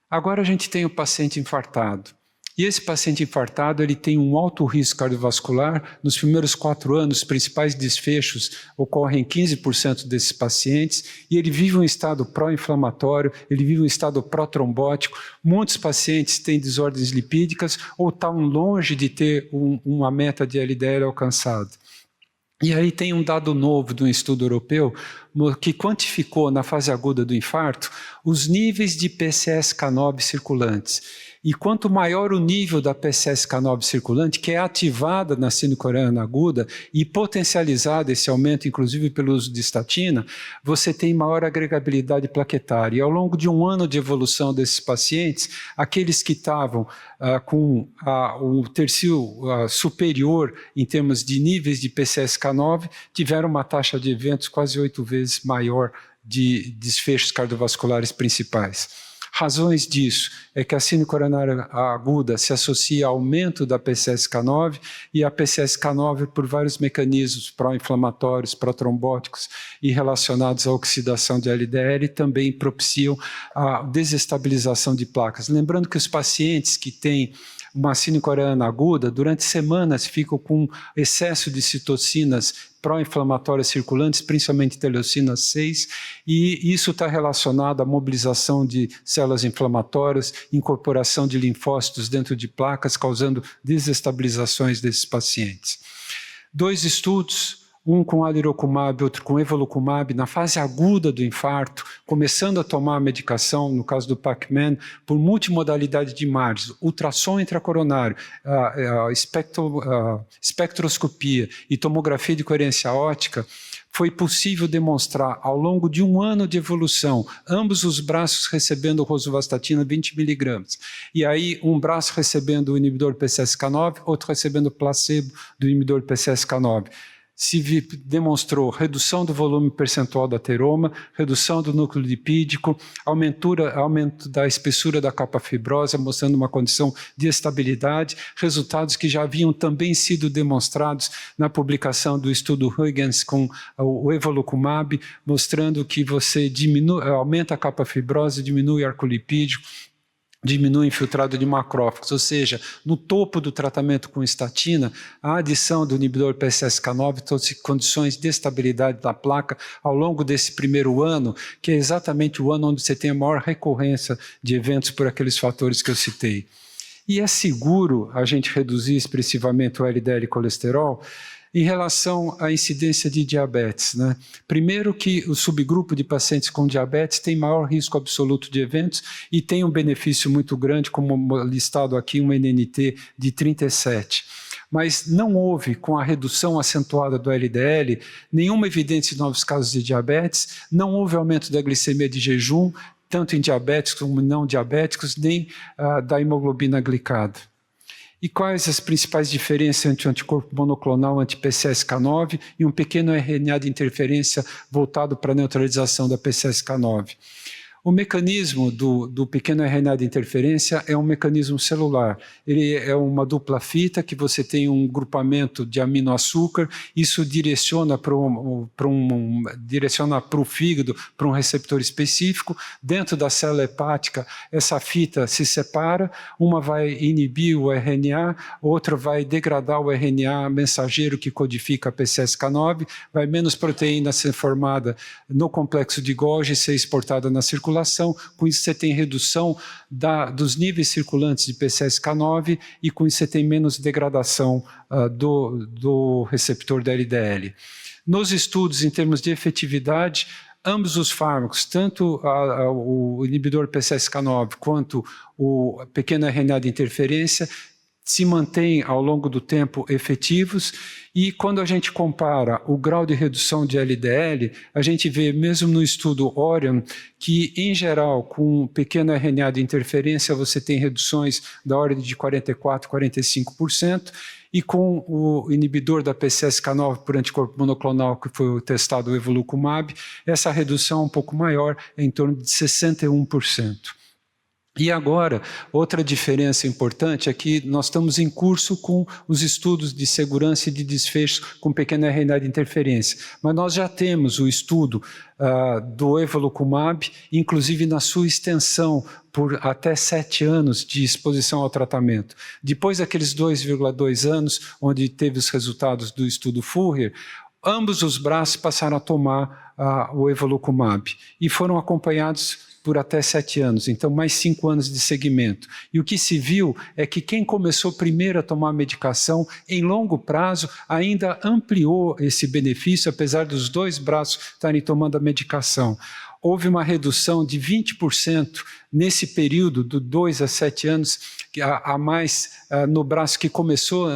L: Agora a gente tem o paciente infartado. E esse paciente infartado, ele tem um alto risco cardiovascular. Nos primeiros 4 anos, os principais desfechos ocorrem em 15% desses pacientes, e ele vive um estado pró-inflamatório, ele vive um estado pró-trombótico. Muitos pacientes têm desordens lipídicas ou estão longe de ter uma meta de LDL alcançada. E aí tem um dado novo de um estudo europeu que quantificou na fase aguda do infarto os níveis de PCSK9 circulantes. E quanto maior o nível da PCSK9 circulante, que é ativada na síndrome coronariana aguda e potencializada esse aumento, inclusive pelo uso de estatina, você tem maior agregabilidade plaquetária. E ao longo de 1 ano de evolução desses pacientes, aqueles que estavam com o tercio superior em termos de níveis de PCSK9 tiveram uma taxa de eventos quase 8 vezes maior de desfechos cardiovasculares principais. Razões disso é que a síndrome coronária aguda se associa ao aumento da PCSK9 e a PCSK9 por vários mecanismos pró-inflamatórios, pró-trombóticos e relacionados à oxidação de LDL também propiciam a desestabilização de placas. Lembrando que os pacientes que têm uma síndrome coronariana aguda, durante semanas ficam com excesso de citocinas pró-inflamatórias circulantes, principalmente interleucina 6, e isso está relacionado à mobilização de células inflamatórias, incorporação de linfócitos dentro de placas, causando desestabilizações desses pacientes. 2 estudos, um com alirocumab, outro com evolocumab, na fase aguda do infarto, começando a tomar a medicação, no caso do Pacman, por multimodalidade de imagens, ultrassom intracoronário, espectroscopia e tomografia de coerência óptica, foi possível demonstrar, ao longo de 1 ano de evolução, ambos os braços recebendo rosuvastatina 20 miligramas, e aí um braço recebendo o inibidor PCSK9, outro recebendo placebo do inibidor PCSK9. Se demonstrou redução do volume percentual da ateroma, redução do núcleo lipídico, aumento da espessura da capa fibrosa, mostrando uma condição de estabilidade, resultados que já haviam também sido demonstrados na publicação do estudo Huygens com o evolocumab, mostrando que você aumenta a capa fibrosa, diminui o arco lipídico, diminui o infiltrado de macrófagos, ou seja, no topo do tratamento com estatina, a adição do inibidor PCSK9 trouxe condições de estabilidade da placa ao longo desse primeiro ano, que é exatamente o ano onde você tem a maior recorrência de eventos por aqueles fatores que eu citei. E é seguro a gente reduzir expressivamente o LDL e colesterol em relação à incidência de diabetes, né? Primeiro que o subgrupo de pacientes com diabetes tem maior risco absoluto de eventos e tem um benefício muito grande, como listado aqui, uma NNT de 37. Mas não houve, com a redução acentuada do LDL, nenhuma evidência de novos casos de diabetes, não houve aumento da glicemia de jejum, tanto em diabéticos como não diabéticos, nem da hemoglobina glicada. E quais as principais diferenças entre o anticorpo monoclonal anti-PCSK9 e um pequeno RNA de interferência voltado para a neutralização da PCSK9? O mecanismo do pequeno RNA de interferência é um mecanismo celular. Ele é uma dupla fita que você tem um grupamento de aminoaçúcar, isso direciona para o fígado, para um receptor específico. Dentro da célula hepática, essa fita se separa, uma vai inibir o RNA, outra vai degradar o RNA mensageiro que codifica a PCSK9, vai menos proteína ser formada no complexo de Golgi e ser exportada na circulação. Com isso você tem redução dos níveis circulantes de PCSK9 e com isso você tem menos degradação do receptor da LDL. Nos estudos, em termos de efetividade, ambos os fármacos, tanto o inibidor PCSK9 quanto o pequeno RNA de interferência, se mantêm ao longo do tempo efetivos, e quando a gente compara o grau de redução de LDL, a gente vê, mesmo no estudo Orion, que, em geral, com pequeno RNA de interferência, você tem reduções da ordem de 44%, 45%, e com o inibidor da PCSK9 por anticorpo monoclonal, que foi testado, o evolucumab, essa redução é um pouco maior, é em torno de 61%. E agora, outra diferença importante é que nós estamos em curso com os estudos de segurança e de desfecho com pequena RNA de interferência. Mas nós já temos o estudo do evolucumab, inclusive na sua extensão por até 7 anos de exposição ao tratamento. Depois daqueles 2,2 anos, onde teve os resultados do estudo Fourier, ambos os braços passaram a tomar o evolucumab e foram acompanhados por até 7 anos, então mais 5 anos de seguimento. E o que se viu é que quem começou primeiro a tomar a medicação, em longo prazo, ainda ampliou esse benefício, apesar dos 2 braços estarem tomando a medicação. Houve uma redução de 20% nesse período, de 2 a 7 anos, a mais no braço que começou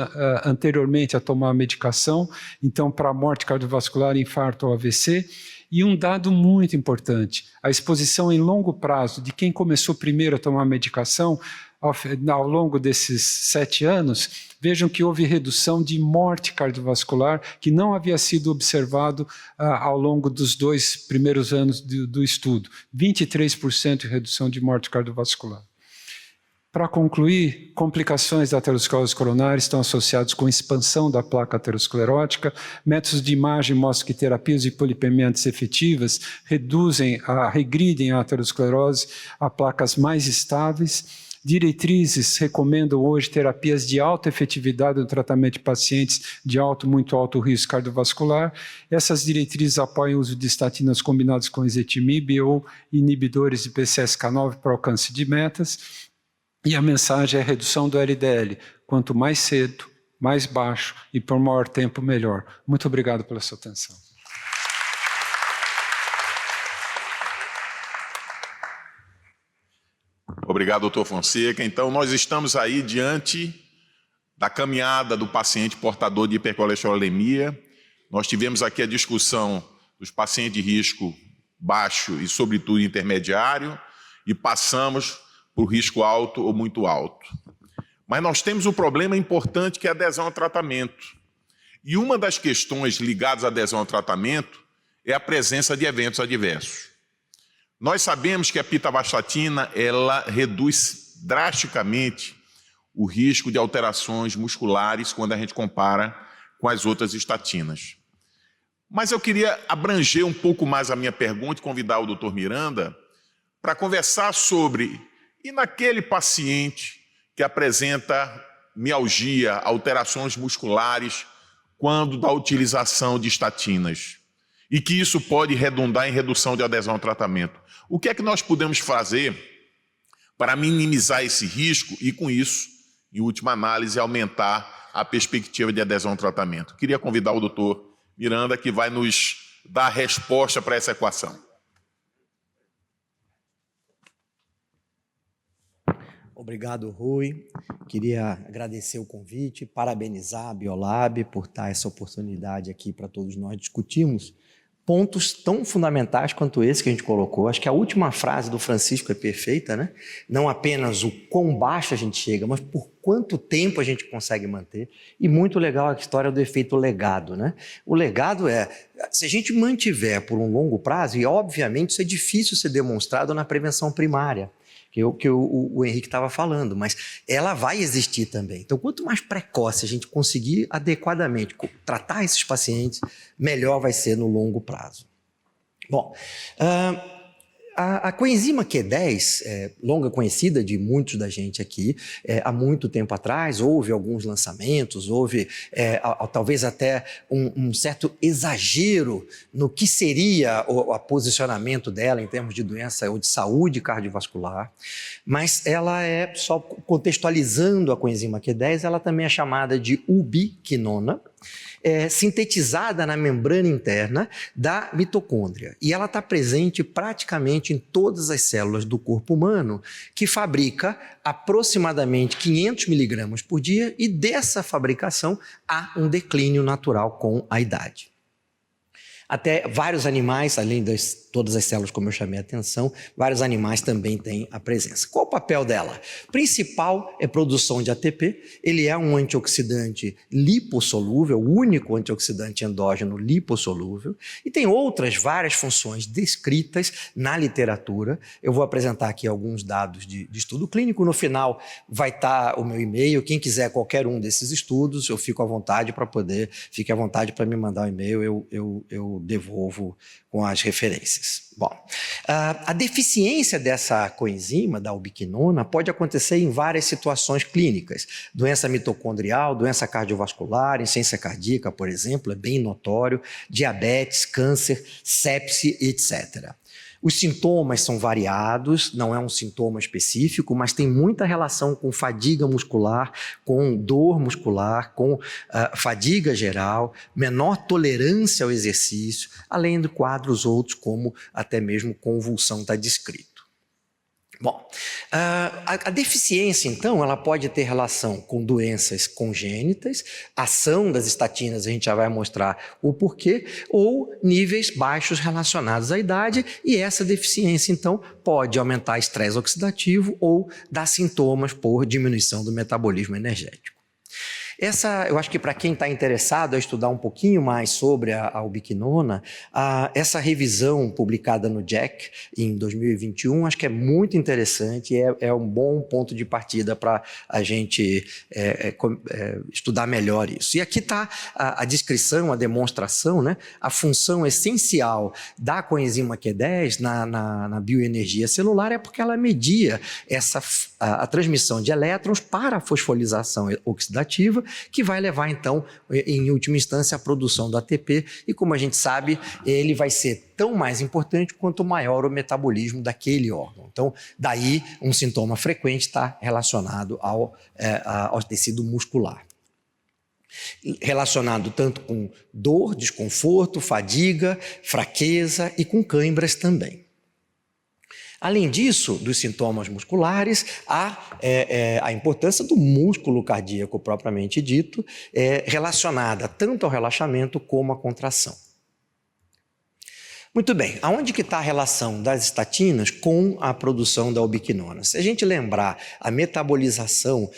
L: anteriormente a tomar a medicação, então para morte cardiovascular, infarto ou AVC. E um dado muito importante, a exposição em longo prazo de quem começou primeiro a tomar a medicação, ao longo desses 7 anos, vejam que houve redução de morte cardiovascular que não havia sido observado ao longo dos 2 primeiros anos do estudo. 23% de redução de morte cardiovascular. Para concluir, complicações da aterosclerose coronária estão associadas com expansão da placa aterosclerótica. Métodos de imagem mostram que terapias de polipementos efetivas regridem a aterosclerose a placas mais estáveis. Diretrizes recomendam hoje terapias de alta efetividade no tratamento de pacientes de muito alto risco cardiovascular. Essas diretrizes apoiam o uso de estatinas combinadas com ezetimibe ou inibidores de PCSK9 para alcance de metas. E a mensagem é a redução do LDL. Quanto mais cedo, mais baixo e por maior tempo, melhor. Muito obrigado pela sua atenção.
A: Obrigado, doutor Fonseca. Então, nós estamos aí diante da caminhada do paciente portador de hipercolesterolemia. Nós tivemos aqui a discussão dos pacientes de risco baixo e, sobretudo, intermediário, e passamos por risco alto ou muito alto. Mas nós temos um problema importante que é a adesão ao tratamento. E uma das questões ligadas à adesão ao tratamento é a presença de eventos adversos. Nós sabemos que a pitavastatina ela reduz drasticamente o risco de alterações musculares quando a gente compara com as outras estatinas. Mas eu queria abranger um pouco mais a minha pergunta e convidar o doutor Miranda para conversar sobre: e naquele paciente que apresenta mialgia, alterações musculares, quando da utilização de estatinas, e que isso pode redundar em redução de adesão ao tratamento? O que é que nós podemos fazer para minimizar esse risco e, com isso, em última análise, aumentar a perspectiva de adesão ao tratamento? Queria convidar o doutor Miranda, que vai nos dar a resposta para essa equação.
M: Obrigado, Rui. Queria agradecer o convite, parabenizar a Biolab por dar essa oportunidade aqui para todos nós discutirmos pontos tão fundamentais quanto esse que a gente colocou. Acho que a última frase do Francisco é perfeita, né? Não apenas o quão baixo a gente chega, mas por quanto tempo a gente consegue manter. E muito legal a história do efeito legado, né? O legado se a gente mantiver por um longo prazo, e obviamente isso é difícil ser demonstrado na prevenção primária, que o Henrique estava falando, mas ela vai existir também. Então, quanto mais precoce a gente conseguir adequadamente tratar esses pacientes, melhor vai ser no longo prazo. Bom, a coenzima Q10, longa conhecida de muitos da gente aqui, há muito tempo atrás, houve alguns lançamentos, houve talvez até um certo exagero no que seria o posicionamento dela em termos de doença ou de saúde cardiovascular, mas ela só contextualizando a coenzima Q10, ela também é chamada de ubiquinona, sintetizada na membrana interna da mitocôndria. E ela está presente praticamente em todas as células do corpo humano, que fabrica aproximadamente 500 miligramas por dia, e dessa fabricação há um declínio natural com a idade. Até vários animais, além de todas as células, como eu chamei a atenção, vários animais também têm a presença. Qual o papel dela? Principal é produção de ATP, ele é um antioxidante lipossolúvel, o único antioxidante endógeno lipossolúvel, e tem outras várias funções descritas na literatura. Eu vou apresentar aqui alguns dados de estudo clínico, no final vai estar o meu e-mail, quem quiser qualquer um desses estudos, eu fico à vontade fique à vontade para me mandar o e-mail, eu devolvo com as referências. Bom, a deficiência dessa coenzima, da ubiquinona, pode acontecer em várias situações clínicas. Doença mitocondrial, doença cardiovascular, insuficiência cardíaca, por exemplo, é bem notório, diabetes, câncer, sepse, etc. Os sintomas são variados, não é um sintoma específico, mas tem muita relação com fadiga muscular, com dor muscular, com fadiga geral, menor tolerância ao exercício, além de quadros outros, como até mesmo convulsão está descrito. Bom, a deficiência, então, ela pode ter relação com doenças congênitas, ação das estatinas, a gente já vai mostrar o porquê, ou níveis baixos relacionados à idade, e essa deficiência, então, pode aumentar estresse oxidativo ou dar sintomas por diminuição do metabolismo energético. Eu acho que para quem está interessado a estudar um pouquinho mais sobre a ubiquinona, essa revisão publicada no JACC em 2021, acho que é muito interessante, é um bom ponto de partida para a gente estudar melhor isso. E aqui está a descrição, a demonstração, né? A função essencial da coenzima Q10 na bioenergia celular é porque ela media a transmissão de elétrons para a fosforilação oxidativa, que vai levar, então, em última instância, à produção do ATP, e como a gente sabe, ele vai ser tão mais importante quanto maior o metabolismo daquele órgão. Então, daí, um sintoma frequente está relacionado ao tecido muscular. Relacionado tanto com dor, desconforto, fadiga, fraqueza e com câimbras também. Além disso, dos sintomas musculares, há a importância do músculo cardíaco propriamente dito, relacionada tanto ao relaxamento como à contração. Muito bem, aonde que está a relação das estatinas com a produção da ubiquinona? Se a gente lembrar a metabolização,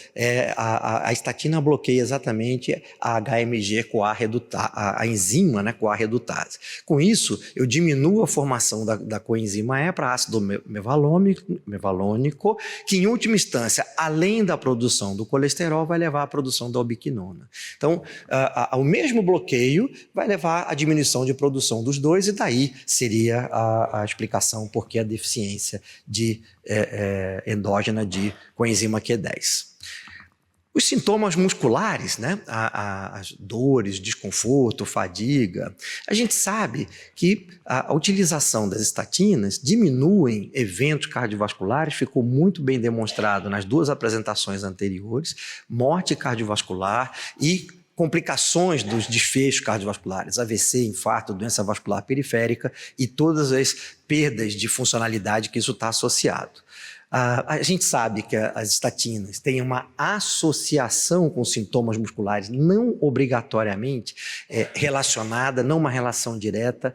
M: a estatina bloqueia exatamente a HMG-CoA redutase, a enzima, né, CoA redutase. Com isso, eu diminuo a formação da coenzima E para ácido mevalônico, que em última instância, além da produção do colesterol, vai levar à produção da ubiquinona. Então, o mesmo bloqueio vai levar à diminuição de produção dos dois, e daí seria a explicação por que a deficiência endógena de coenzima Q10. Os sintomas musculares, né? As dores, desconforto, fadiga, a gente sabe que a utilização das estatinas diminuem eventos cardiovasculares, ficou muito bem demonstrado nas duas apresentações anteriores, morte cardiovascular e complicações dos desfechos cardiovasculares, AVC, infarto, doença vascular periférica e todas as perdas de funcionalidade que isso está associado. A gente sabe que as estatinas têm uma associação com sintomas musculares, não obrigatoriamente relacionada, não uma relação direta.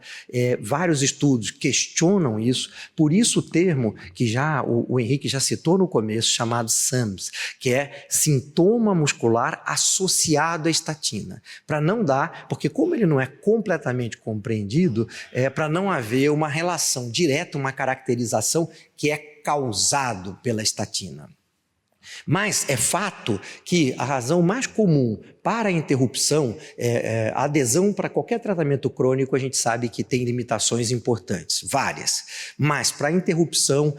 M: Vários estudos questionam isso, por isso o termo que já o Henrique já citou no começo, chamado SAMS, que é sintoma muscular associado à estatina. Para não dar, porque como ele não é completamente compreendido, para não haver uma relação direta, uma caracterização que é causado pela estatina. Mas é fato que a razão mais comum para a interrupção, a adesão para qualquer tratamento crônico, a gente sabe que tem limitações importantes, várias. Mas para a interrupção,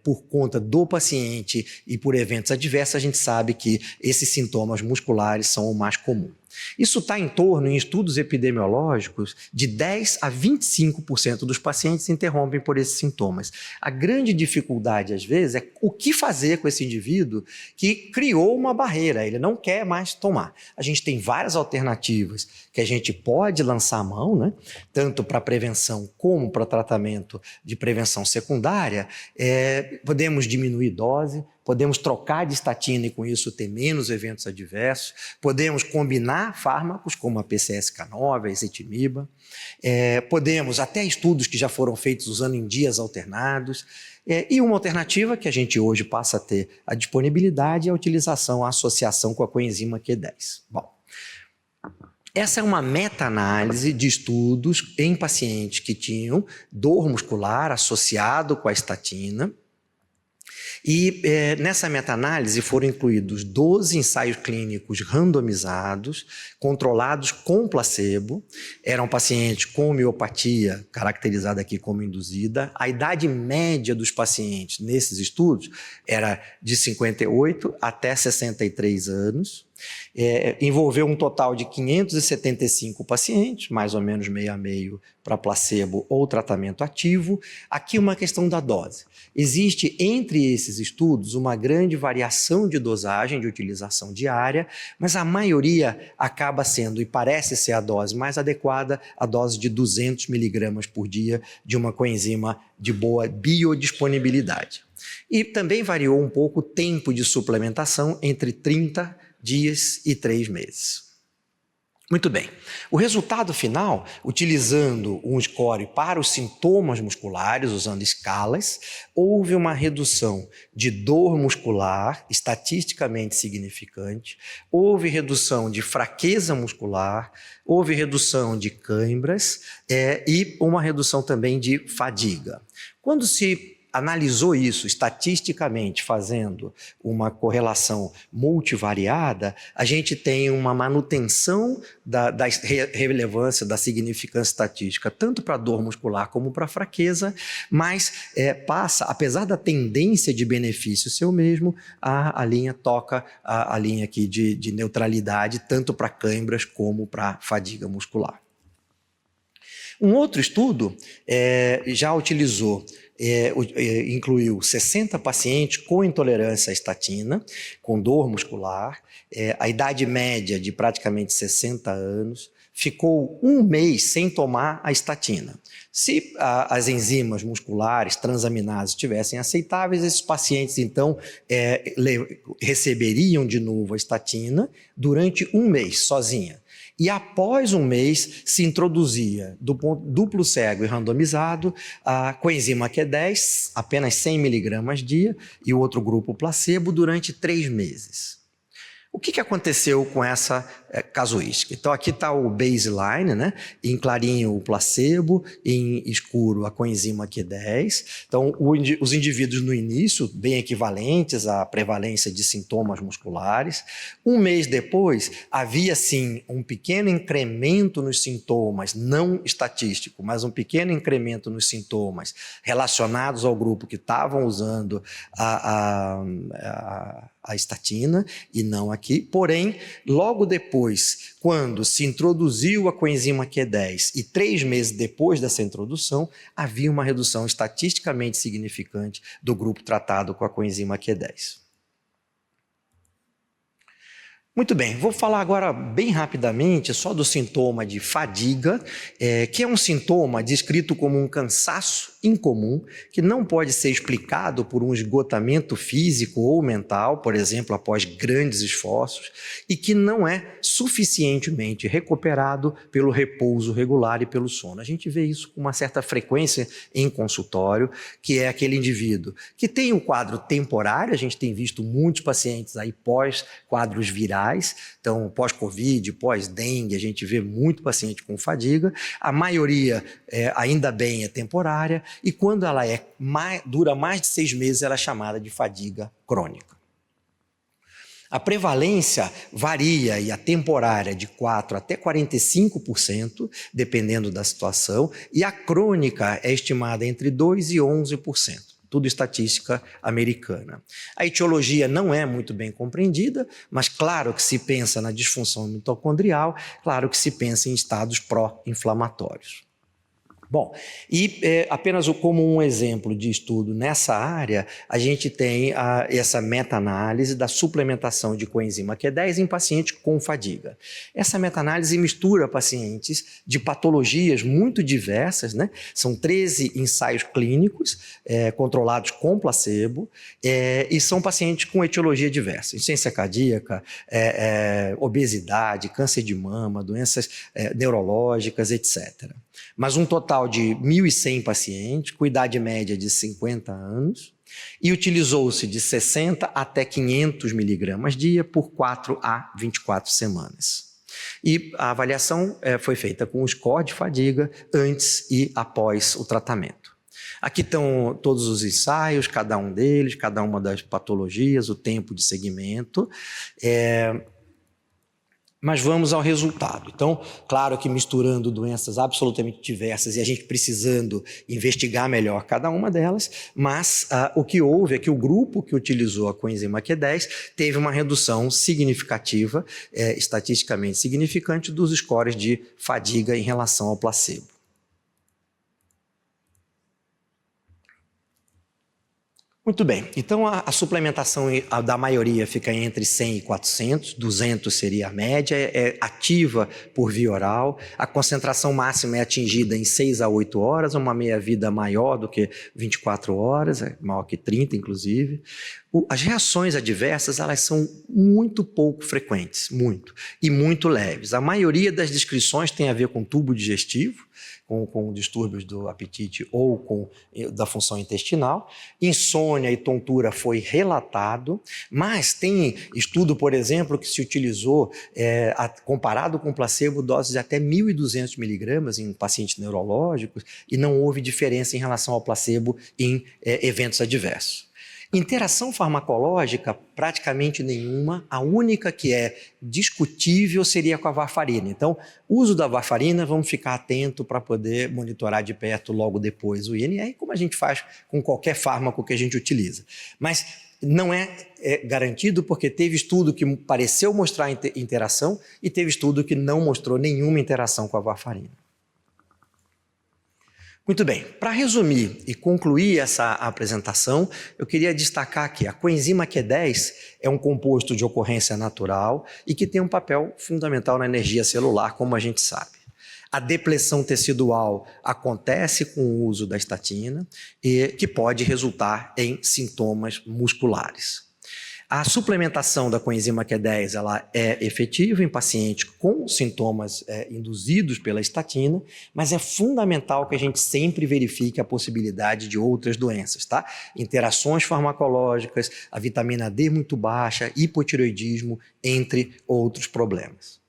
M: por conta do paciente e por eventos adversos, a gente sabe que esses sintomas musculares são o mais comum. Isso está em torno, em estudos epidemiológicos, de 10 a 25% dos pacientes se interrompem por esses sintomas. A grande dificuldade, às vezes, é o que fazer com esse indivíduo que criou uma barreira, ele não quer mais tomar. A gente tem várias alternativas que a gente pode lançar a mão, né? Tanto para prevenção como para tratamento de prevenção secundária. Podemos diminuir dose, podemos trocar de estatina e com isso ter menos eventos adversos, podemos combinar fármacos como a PCSK9, a ezetimiba, podemos, até estudos que já foram feitos usando em dias alternados, e uma alternativa que a gente hoje passa a ter a disponibilidade é a utilização, a associação com a coenzima Q10. Bom, essa é uma meta-análise de estudos em pacientes que tinham dor muscular associado com a estatina. E nessa meta-análise foram incluídos 12 ensaios clínicos randomizados, controlados com placebo. Eram pacientes com miopatia, caracterizada aqui como induzida. A idade média dos pacientes nesses estudos era de 58 até 63 anos. Envolveu um total de 575 pacientes, mais ou menos meio a meio para placebo ou tratamento ativo. Aqui uma questão da dose. Existe entre esses estudos uma grande variação de dosagem de utilização diária, mas a maioria acaba sendo, e parece ser a dose mais adequada, a dose de 200 miligramas por dia de uma coenzima de boa biodisponibilidade. E também variou um pouco o tempo de suplementação, entre 30 dias e 3 meses. Muito bem. O resultado final, utilizando um score para os sintomas musculares, usando escalas, houve uma redução de dor muscular estatisticamente significante, houve redução de fraqueza muscular, houve redução de cãibras e uma redução também de fadiga. Quando se analisou isso estatisticamente, fazendo uma correlação multivariada, a gente tem uma manutenção da relevância, da significância estatística, tanto para a dor muscular como para a fraqueza, mas passa, apesar da tendência de benefício ser o mesmo, a linha toca a linha aqui de neutralidade, tanto para cãibras como para fadiga muscular. Um outro estudo já utilizou incluiu 60 pacientes com intolerância à estatina, com dor muscular, a idade média de praticamente 60 anos, ficou 1 mês sem tomar a estatina. Se as enzimas musculares transaminases estivessem aceitáveis, esses pacientes então receberiam de novo a estatina durante 1 mês sozinha. E após 1 mês se introduzia duplo cego e randomizado a coenzima Q10, apenas 100 miligramas dia, e o outro grupo placebo durante 3 meses. O que aconteceu com essa casuística? Então aqui está o baseline, né? Em clarinho o placebo, em escuro a coenzima Q10. Então os indivíduos no início, bem equivalentes à prevalência de sintomas musculares. 1 mês depois, havia sim um pequeno incremento nos sintomas, não estatístico, mas um pequeno incremento nos sintomas relacionados ao grupo que estavam usando a estatina e não aqui. Porém, logo depois, quando se introduziu a coenzima Q10 e 3 meses depois dessa introdução, havia uma redução estatisticamente significante do grupo tratado com a coenzima Q10. Muito bem, vou falar agora bem rapidamente só do sintoma de fadiga, que é um sintoma descrito como um cansaço incomum, que não pode ser explicado por um esgotamento físico ou mental, por exemplo, após grandes esforços, e que não é suficientemente recuperado pelo repouso regular e pelo sono. A gente vê isso com uma certa frequência em consultório, que é aquele indivíduo que tem um quadro temporário. A gente tem visto muitos pacientes aí pós-quadros virais, então pós-Covid, pós-dengue, a gente vê muito paciente com fadiga. A maioria, ainda bem, é temporária, e quando ela dura mais de 6 meses, ela é chamada de fadiga crônica. A prevalência varia, e a temporária de 4% até 45%, dependendo da situação, e a crônica é estimada entre 2% e 11%. Tudo estatística americana. A etiologia não é muito bem compreendida, mas claro que se pensa na disfunção mitocondrial, claro que se pensa em estados pró-inflamatórios. Bom, e apenas como um exemplo de estudo nessa área, a gente tem essa meta-análise da suplementação de coenzima Q10 em pacientes com fadiga. Essa meta-análise mistura pacientes de patologias muito diversas, né? São 13 ensaios clínicos controlados com placebo, e são pacientes com etiologia diversa: insuficiência cardíaca, obesidade, câncer de mama, doenças neurológicas, etc. Mas um total de 1.100 pacientes, com idade média de 50 anos, e utilizou-se de 60 até 500 miligramas dia por 4 a 24 semanas. E a avaliação foi feita com o score de fadiga antes e após o tratamento. Aqui estão todos os ensaios, cada um deles, cada uma das patologias, o tempo de segmento. Mas vamos ao resultado. Então, claro que misturando doenças absolutamente diversas e a gente precisando investigar melhor cada uma delas, mas o que houve é que o grupo que utilizou a coenzima Q10 teve uma redução significativa, estatisticamente significante, dos scores de fadiga em relação ao placebo. Muito bem, então a suplementação da maioria fica entre 100 e 400, 200 seria a média, é ativa por via oral, a concentração máxima é atingida em 6 a 8 horas, uma meia-vida maior do que 24 horas, maior que 30 inclusive. As reações adversas, elas são muito pouco frequentes, e muito leves. A maioria das descrições tem a ver com tubo digestivo, com distúrbios do apetite ou da função intestinal. Insônia e tontura foi relatado, mas tem estudo, por exemplo, que se utilizou, comparado com placebo, doses de até 1.200 miligramas em pacientes neurológicos, e não houve diferença em relação ao placebo em eventos adversos. Interação farmacológica, praticamente nenhuma. A única que é discutível seria com a varfarina. Então, uso da varfarina, vamos ficar atento para poder monitorar de perto logo depois o INR, como a gente faz com qualquer fármaco que a gente utiliza. Mas não é garantido, porque teve estudo que pareceu mostrar interação e teve estudo que não mostrou nenhuma interação com a varfarina. Muito bem, para resumir e concluir essa apresentação, eu queria destacar que a coenzima Q10 é um composto de ocorrência natural e que tem um papel fundamental na energia celular, como a gente sabe. A depressão tecidual acontece com o uso da estatina, e que pode resultar em sintomas musculares. A suplementação da coenzima Q10 ela é efetiva em pacientes com sintomas induzidos pela estatina, mas é fundamental que a gente sempre verifique a possibilidade de outras doenças, tá? Interações farmacológicas, a vitamina D muito baixa, hipotireoidismo, entre outros problemas.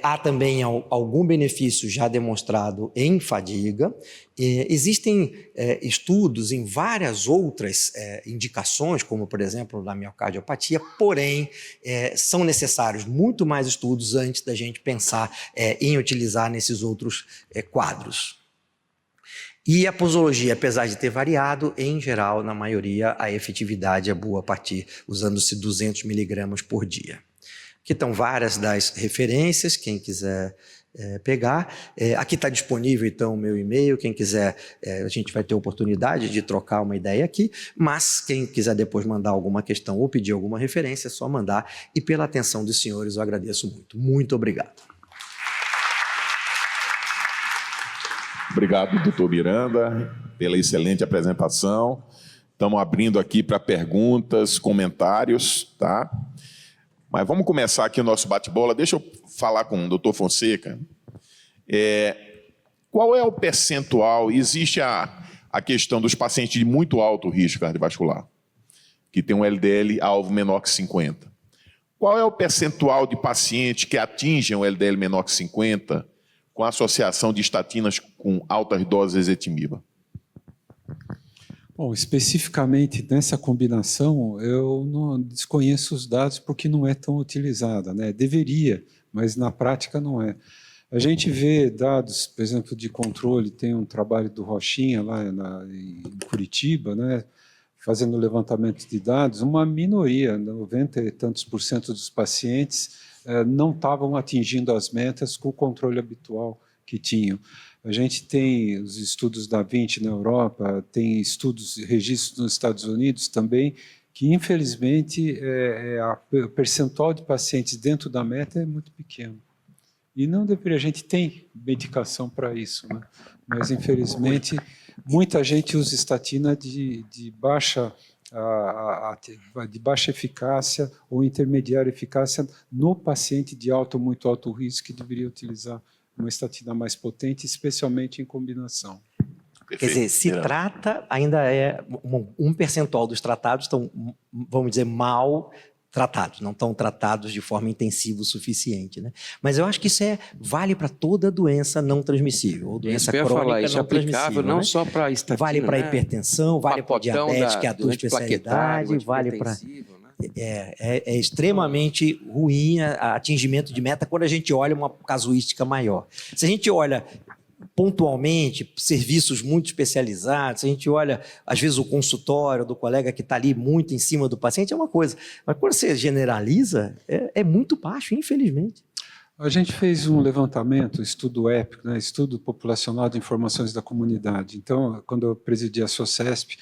M: Há também algum benefício já demonstrado em fadiga. Existem estudos em várias outras indicações, como por exemplo na miocardiopatia, porém são necessários muito mais estudos antes da gente pensar em utilizar nesses outros quadros. E a posologia, apesar de ter variado, em geral, na maioria, a efetividade é boa a partir, usando-se 200 miligramas por dia. Aqui estão várias das referências, quem quiser pegar. Aqui está disponível, então, o meu e-mail. Quem quiser, a gente vai ter oportunidade de trocar uma ideia aqui, mas quem quiser depois mandar alguma questão ou pedir alguma referência, é só mandar. E pela atenção dos senhores, eu agradeço muito. Muito obrigado.
A: Obrigado, doutor Miranda, pela excelente apresentação. Estamos abrindo aqui para perguntas, comentários, tá? Mas vamos começar aqui o nosso bate-bola. Deixa eu falar com o doutor Fonseca. Qual é o percentual? Existe a questão dos pacientes de muito alto risco cardiovascular, que tem um LDL-alvo menor que 50. Qual é o percentual de pacientes que atingem o LDL menor que 50 com associação de estatinas com altas doses de ezetimiba?
L: Bom, especificamente nessa combinação, eu não desconheço os dados porque não é tão utilizada, né? Deveria, mas na prática não é. A gente vê dados, por exemplo, de controle, tem um trabalho do Rochinha lá em Curitiba, né? Fazendo levantamento de dados, uma minoria, 90 e tantos % dos pacientes não estavam atingindo as metas com o controle habitual que tinham. A gente tem os estudos da 20 na Europa, tem estudos, registros nos Estados Unidos também, que infelizmente o percentual de pacientes dentro da meta é muito pequeno. E não deveria, a gente tem medicação para isso, né? Mas infelizmente muita gente usa estatina de baixa eficácia ou intermediária eficácia no paciente de alto ou muito alto risco, que deveria utilizar uma estatina mais potente, especialmente em combinação.
M: Quer dizer, se trata, ainda é um percentual dos tratados estão, vamos dizer, mal tratados, não estão tratados de forma intensiva o suficiente, né? Mas eu acho que isso vale para toda doença não transmissível, ou doença crônica
K: isso
M: não
K: é aplicável
M: transmissível,
K: não
M: né?
K: só para estatina,
M: vale para
K: né?
M: hipertensão, vale para diabetes, que é a tua especialidade, vale para... É extremamente ruim o atingimento de meta quando a gente olha uma casuística maior. Se a gente olha pontualmente, serviços muito especializados, se a gente olha, às vezes, o consultório do colega que está ali muito em cima do paciente, é uma coisa. Mas quando você generaliza, é muito baixo, infelizmente.
L: A gente fez um levantamento, estudo épico, né, estudo populacional de informações da comunidade. Então, quando eu presidi a SOCESP,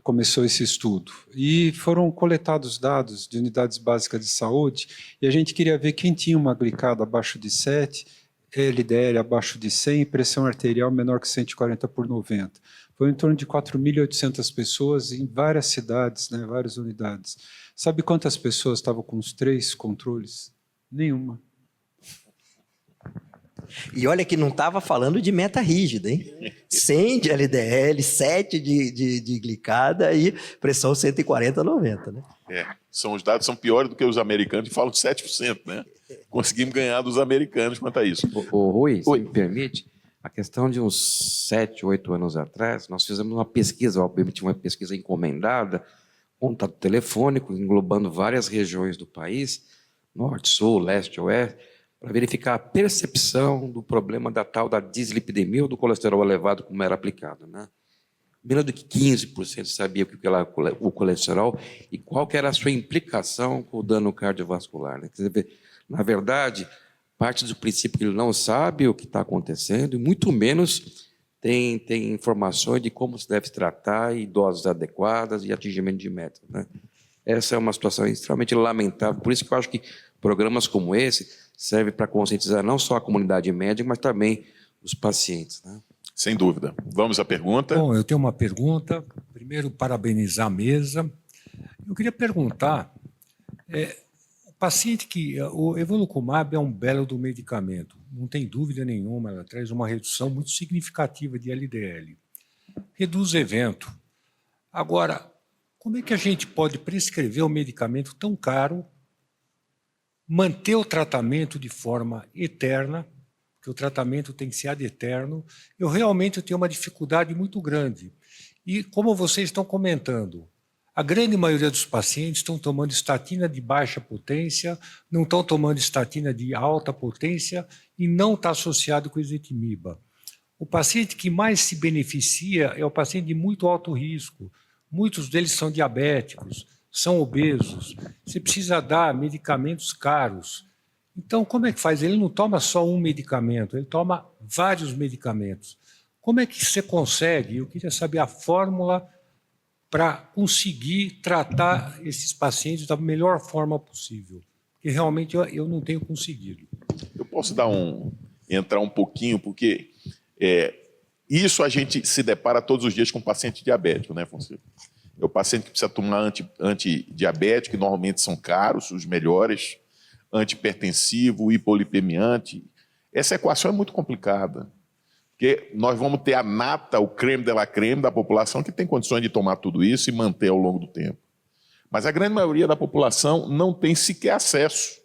L: começou esse estudo. E foram coletados dados de unidades básicas de saúde, e a gente queria ver quem tinha uma glicada abaixo de 7, LDL abaixo de 100 e pressão arterial menor que 140/90. Foi em torno de 4.800 pessoas em várias cidades, né, várias unidades. Sabe quantas pessoas estavam com os 3 controles? Nenhuma.
M: E olha que não estava falando de meta rígida, hein? 100 de LDL, 7 de glicada e pressão 140/90, né?
A: Os dados são piores do que os americanos, e falam de 7%, né? Conseguimos ganhar dos americanos quanto a isso.
K: Rui, se me permite, a questão de uns 7, 8 anos atrás, nós fizemos uma pesquisa, obviamente uma pesquisa encomendada, contato telefônico, englobando várias regiões do país, norte, sul, leste, oeste, para verificar a percepção do problema da tal da dislipidemia ou do colesterol elevado, como era aplicado, né? Menos do que 15% sabia o que era o colesterol e qual que era a sua implicação com o dano cardiovascular, né? Quer dizer, na verdade, parte do princípio que ele não sabe o que está acontecendo e muito menos tem informações de como se deve tratar e doses adequadas e atingimento de metas, né? Essa é uma situação extremamente lamentável, por isso que eu acho que programas como esse servem para conscientizar não só a comunidade médica, mas também os pacientes, né?
A: Sem dúvida. Vamos à pergunta.
N: Bom, eu tenho uma pergunta. Primeiro, parabenizar a mesa. Eu queria perguntar, o paciente o Evolucumab é um belo do medicamento, não tem dúvida nenhuma, ela traz uma redução muito significativa de LDL. Reduz evento. Agora, como é que a gente pode prescrever um medicamento tão caro, manter o tratamento de forma eterna, que o tratamento tem que ser ad eterno? Eu realmente tenho uma dificuldade muito grande. E como vocês estão comentando, a grande maioria dos pacientes estão tomando estatina de baixa potência, não estão tomando estatina de alta potência e não está associado com ezetimiba. O paciente que mais se beneficia é o paciente de muito alto risco. Muitos deles são diabéticos, são obesos. Você precisa dar medicamentos caros. Então, como é que faz? Ele não toma só um medicamento, ele toma vários medicamentos. Como é que você consegue? Eu queria saber a fórmula para conseguir tratar esses pacientes da melhor forma possível. Porque realmente eu não tenho conseguido.
A: Eu posso entrar um pouquinho, porque Isso a gente se depara todos os dias com paciente diabético, né, Fonseca? É o paciente que precisa tomar antidiabético, que normalmente são caros, os melhores, antihipertensivo, hipolipemiante. Essa equação é muito complicada, porque nós vamos ter a nata, o creme de la creme da população que tem condições de tomar tudo isso e manter ao longo do tempo. Mas a grande maioria da população não tem sequer acesso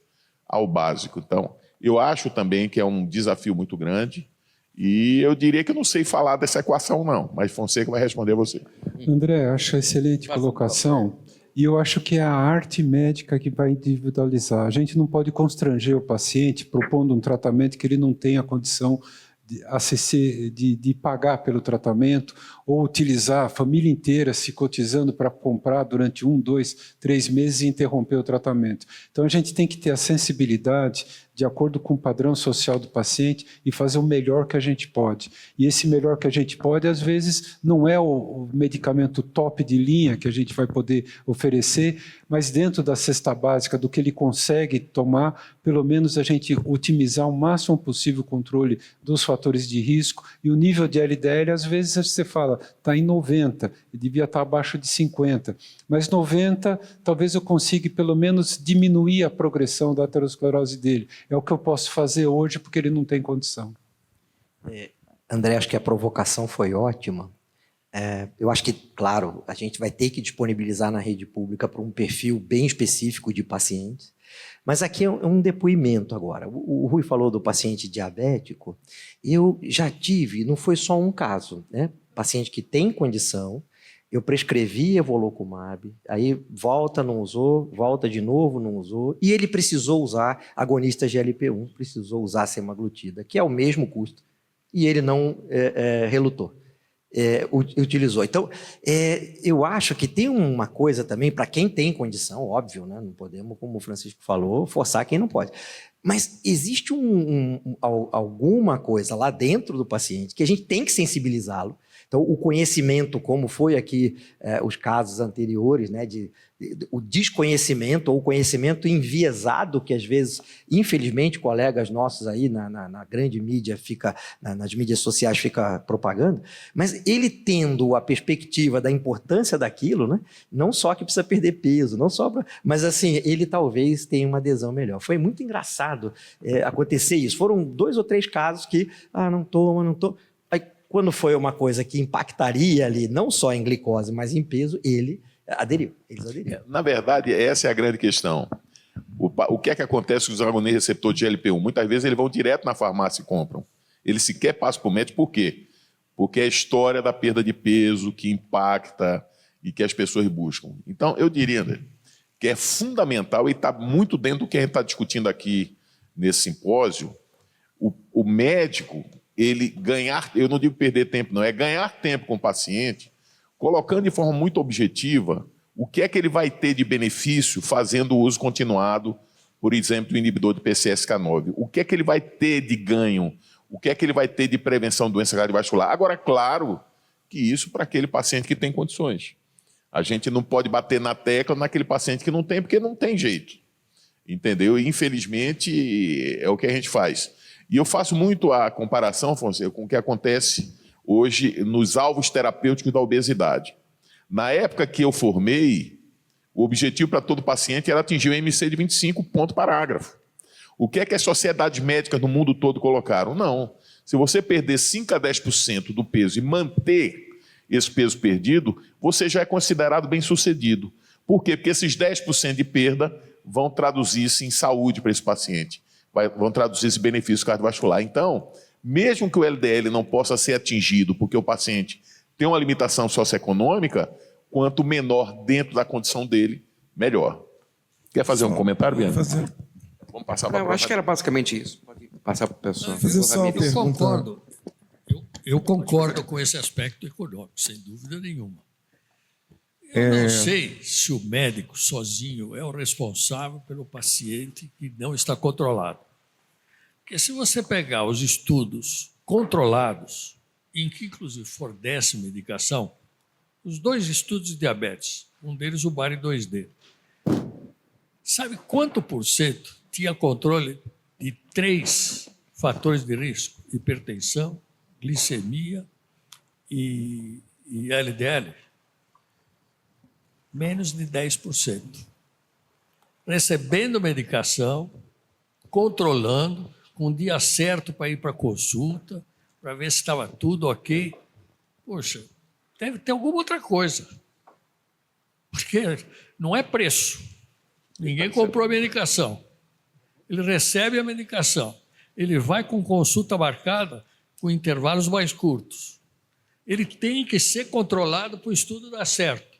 A: ao básico. Então, eu acho também que é um desafio muito grande e eu diria que eu não sei falar dessa equação não, mas Fonseca vai responder a você.
L: André, acho excelente colocação. E eu acho que é a arte médica que vai individualizar. A gente não pode constranger o paciente propondo um tratamento que ele não tem a condição de pagar pelo tratamento, ou utilizar a família inteira se cotizando para comprar durante 1, 2, 3 meses e interromper o tratamento. Então a gente tem que ter a sensibilidade de acordo com o padrão social do paciente e fazer o melhor que a gente pode. E esse melhor que a gente pode, às vezes, não é o medicamento top de linha que a gente vai poder oferecer, mas dentro da cesta básica do que ele consegue tomar, pelo menos a gente otimizar o máximo possível o controle dos fatores de risco e o nível de LDL, às vezes você fala, está em 90, e devia estar abaixo de 50, mas 90 talvez eu consiga pelo menos diminuir a progressão da aterosclerose dele. É o que eu posso fazer hoje porque ele não tem condição.
M: André, acho que a provocação foi ótima. Eu acho que, claro, a gente vai ter que disponibilizar na rede pública para um perfil bem específico de pacientes, mas aqui é um depoimento agora. O Rui falou do paciente diabético, eu já tive, não foi só um caso, né? Paciente que tem condição, eu prescrevi evolocumab, aí volta, não usou, volta de novo, não usou, e ele precisou usar agonista GLP-1, precisou usar semaglutida, que é o mesmo custo, e ele não relutou, utilizou. Então, eu acho que tem uma coisa também, para quem tem condição, óbvio, né? Não podemos, como o Francisco falou, forçar quem não pode. Mas existe alguma coisa lá dentro do paciente que a gente tem que sensibilizá-lo. Então, o conhecimento, como foi aqui os casos anteriores, né, o desconhecimento ou o conhecimento enviesado que, às vezes, infelizmente, colegas nossos aí na grande mídia, nas mídias sociais, fica propagando, mas ele tendo a perspectiva da importância daquilo, né, não só que precisa perder peso, não só mas assim, ele talvez tenha uma adesão melhor. Foi muito engraçado acontecer isso. Foram 2 ou 3 casos que, não toma, não toma. Quando foi uma coisa que impactaria ali, não só em glicose, mas em peso, eles aderiram.
A: Na verdade, essa é a grande questão. O que é que acontece com os agonistas receptores de GLP-1? Muitas vezes eles vão direto na farmácia e compram. Eles sequer passam para o médico, por quê? Porque é a história da perda de peso que impacta e que as pessoas buscam. Então, eu diria, André, que é fundamental, e está muito dentro do que a gente está discutindo aqui nesse simpósio, o médico, ele ganhar, eu não digo perder tempo, não, é ganhar tempo com o paciente, colocando de forma muito objetiva o que é que ele vai ter de benefício fazendo o uso continuado, por exemplo, do inibidor de PCSK9. O que é que ele vai ter de ganho? O que é que ele vai ter de prevenção de doença cardiovascular? Agora, claro que isso para aquele paciente que tem condições. A gente não pode bater na tecla naquele paciente que não tem, porque não tem jeito. Entendeu? E, infelizmente, é o que a gente faz. E eu faço muito a comparação, Fonseca, com o que acontece hoje nos alvos terapêuticos da obesidade. Na época que eu formei, o objetivo para todo paciente era atingir o MC de 25, ponto parágrafo. O que é que as sociedades médicas no mundo todo colocaram? Não. Se você perder 5 a 10% do peso e manter esse peso perdido, você já é considerado bem-sucedido. Por quê? Porque esses 10% de perda vão traduzir-se em saúde para esse paciente. Vão traduzir esse benefício cardiovascular. Então, mesmo que o LDL não possa ser atingido porque o paciente tem uma limitação socioeconômica, quanto menor dentro da condição dele, melhor. Quer fazer um comentário, Bianca? Vamos passar para a
K: Eu acho que era basicamente isso. Pode passar para o pessoal.
O: Eu concordo com esse aspecto econômico, sem dúvida nenhuma. Eu não sei se o médico sozinho é o responsável pelo paciente que não está controlado. Porque se você pegar os estudos controlados, em que inclusive fornece medicação, os 2 estudos de diabetes, um deles o BARI 2D, sabe quanto por cento tinha controle de 3 fatores de risco? Hipertensão, glicemia e LDL, menos de 10%. Recebendo medicação, controlando, com o dia certo para ir para a consulta, para ver se estava tudo ok. Poxa, deve ter alguma outra coisa. Porque não é preço. Ninguém comprou a medicação. Ele recebe a medicação. Ele vai com consulta marcada com intervalos mais curtos. Ele tem que ser controlado para o estudo dar certo.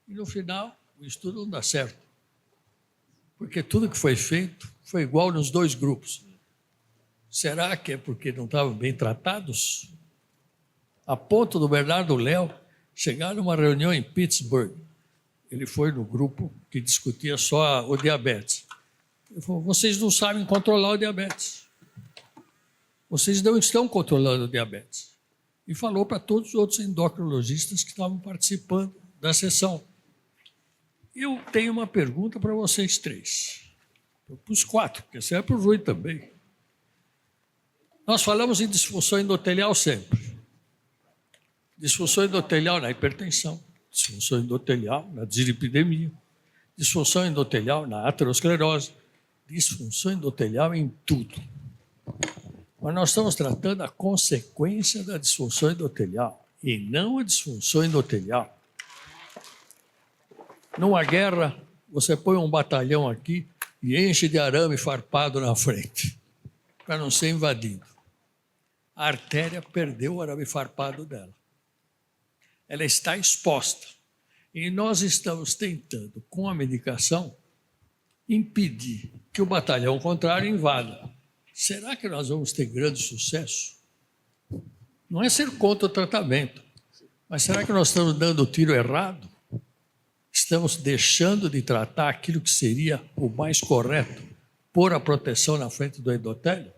O: E no final, o estudo não dá certo. Porque tudo que foi feito foi igual nos dois grupos. Será que é porque não estavam bem tratados? A ponto do Bernardo Léo chegar numa reunião em Pittsburgh. Ele foi no grupo que discutia só o diabetes. Ele falou, vocês não sabem controlar o diabetes. Vocês não estão controlando o diabetes. E falou para todos os outros endocrinologistas que estavam participando da sessão. Eu tenho uma pergunta para vocês três. Para os quatro, porque serve para o Rui também. Nós falamos em disfunção endotelial sempre. Disfunção endotelial na hipertensão, disfunção endotelial na dislipidemia, disfunção endotelial na aterosclerose, disfunção endotelial em tudo. Mas nós estamos tratando a consequência da disfunção endotelial e não a disfunção endotelial. Numa guerra, você põe um batalhão aqui e enche de arame farpado na frente, para não ser invadido. A artéria perdeu o arame farpado dela. Ela está exposta. E nós estamos tentando, com a medicação, impedir que o batalhão contrário invada. Será que nós vamos ter grande sucesso? Não é ser contra o tratamento, mas será que nós estamos dando o tiro errado? Estamos deixando de tratar aquilo que seria o mais correto, pôr a proteção na frente do endotélio?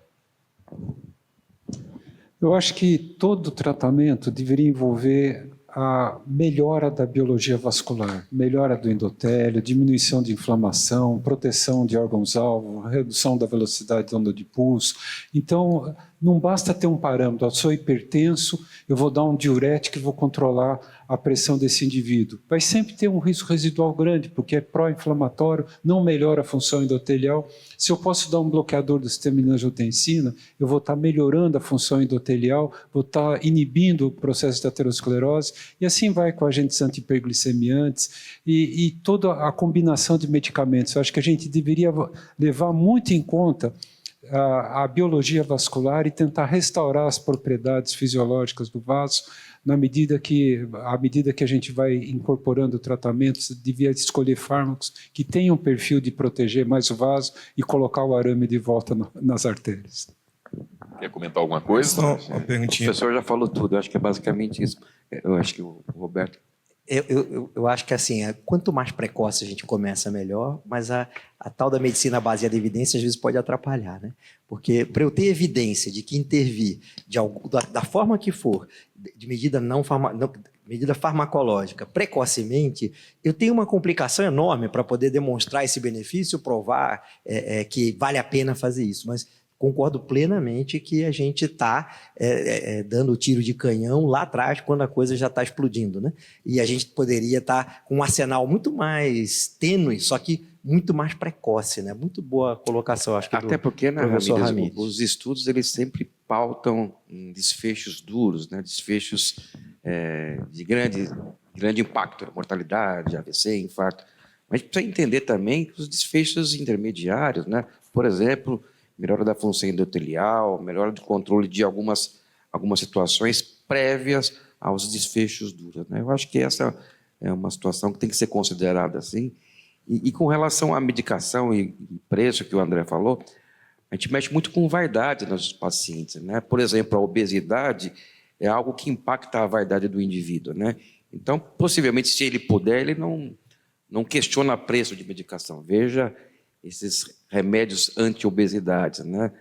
L: Eu acho que todo tratamento deveria envolver a melhora da biologia vascular, melhora do endotélio, diminuição de inflamação, proteção de órgãos-alvo, redução da velocidade da onda de pulso. Então, não basta ter um parâmetro, eu sou hipertenso, eu vou dar um diurético e vou controlar a pressão desse indivíduo. Vai sempre ter um risco residual grande, porque é pró-inflamatório, não melhora a função endotelial. Se eu posso dar um bloqueador do sistema de angiotensina, eu vou estar melhorando a função endotelial, vou estar inibindo o processo de aterosclerose, e assim vai com agentes antihiperglicemiantes e toda a combinação de medicamentos. Eu acho que a gente deveria levar muito em conta a biologia vascular e tentar restaurar as propriedades fisiológicas do vaso, à medida que a gente vai incorporando tratamentos, devia escolher fármacos que tenham perfil de proteger mais o vaso e colocar o arame de volta nas artérias.
A: Quer comentar alguma coisa?
K: Não, uma perguntinha. O professor já falou tudo, eu acho que é basicamente isso. Eu acho que o Roberto...
M: Eu acho que assim, quanto mais precoce a gente começa, melhor, mas a tal da medicina baseada em evidência às vezes pode atrapalhar, né? Porque para eu ter evidência de que intervir da forma que for, de medida medida farmacológica, precocemente, eu tenho uma complicação enorme para poder demonstrar esse benefício, provar que vale a pena fazer isso, mas concordo plenamente que a gente está dando tiro de canhão lá atrás, quando a coisa já está explodindo, né? E a gente poderia estar com um arsenal muito mais tênue, só que muito mais precoce, né? Muito boa colocação, acho que
K: até porque, né,
M: Ramírez,
K: os estudos eles sempre pautam em desfechos duros, né? Desfechos de grande impacto, mortalidade, AVC, infarto. Mas a gente precisa entender também que os desfechos intermediários, né? Por exemplo, melhora da função endotelial, melhora do controle de algumas situações prévias aos desfechos duros, né? Eu acho que essa é uma situação que tem que ser considerada assim. E com relação à medicação e preço que o André falou, a gente mexe muito com vaidade nos pacientes, né? Por exemplo, a obesidade é algo que impacta a vaidade do indivíduo, né? Então, possivelmente, se ele puder, ele não questiona preço de medicação. Veja esses remédios anti-obesidade, né?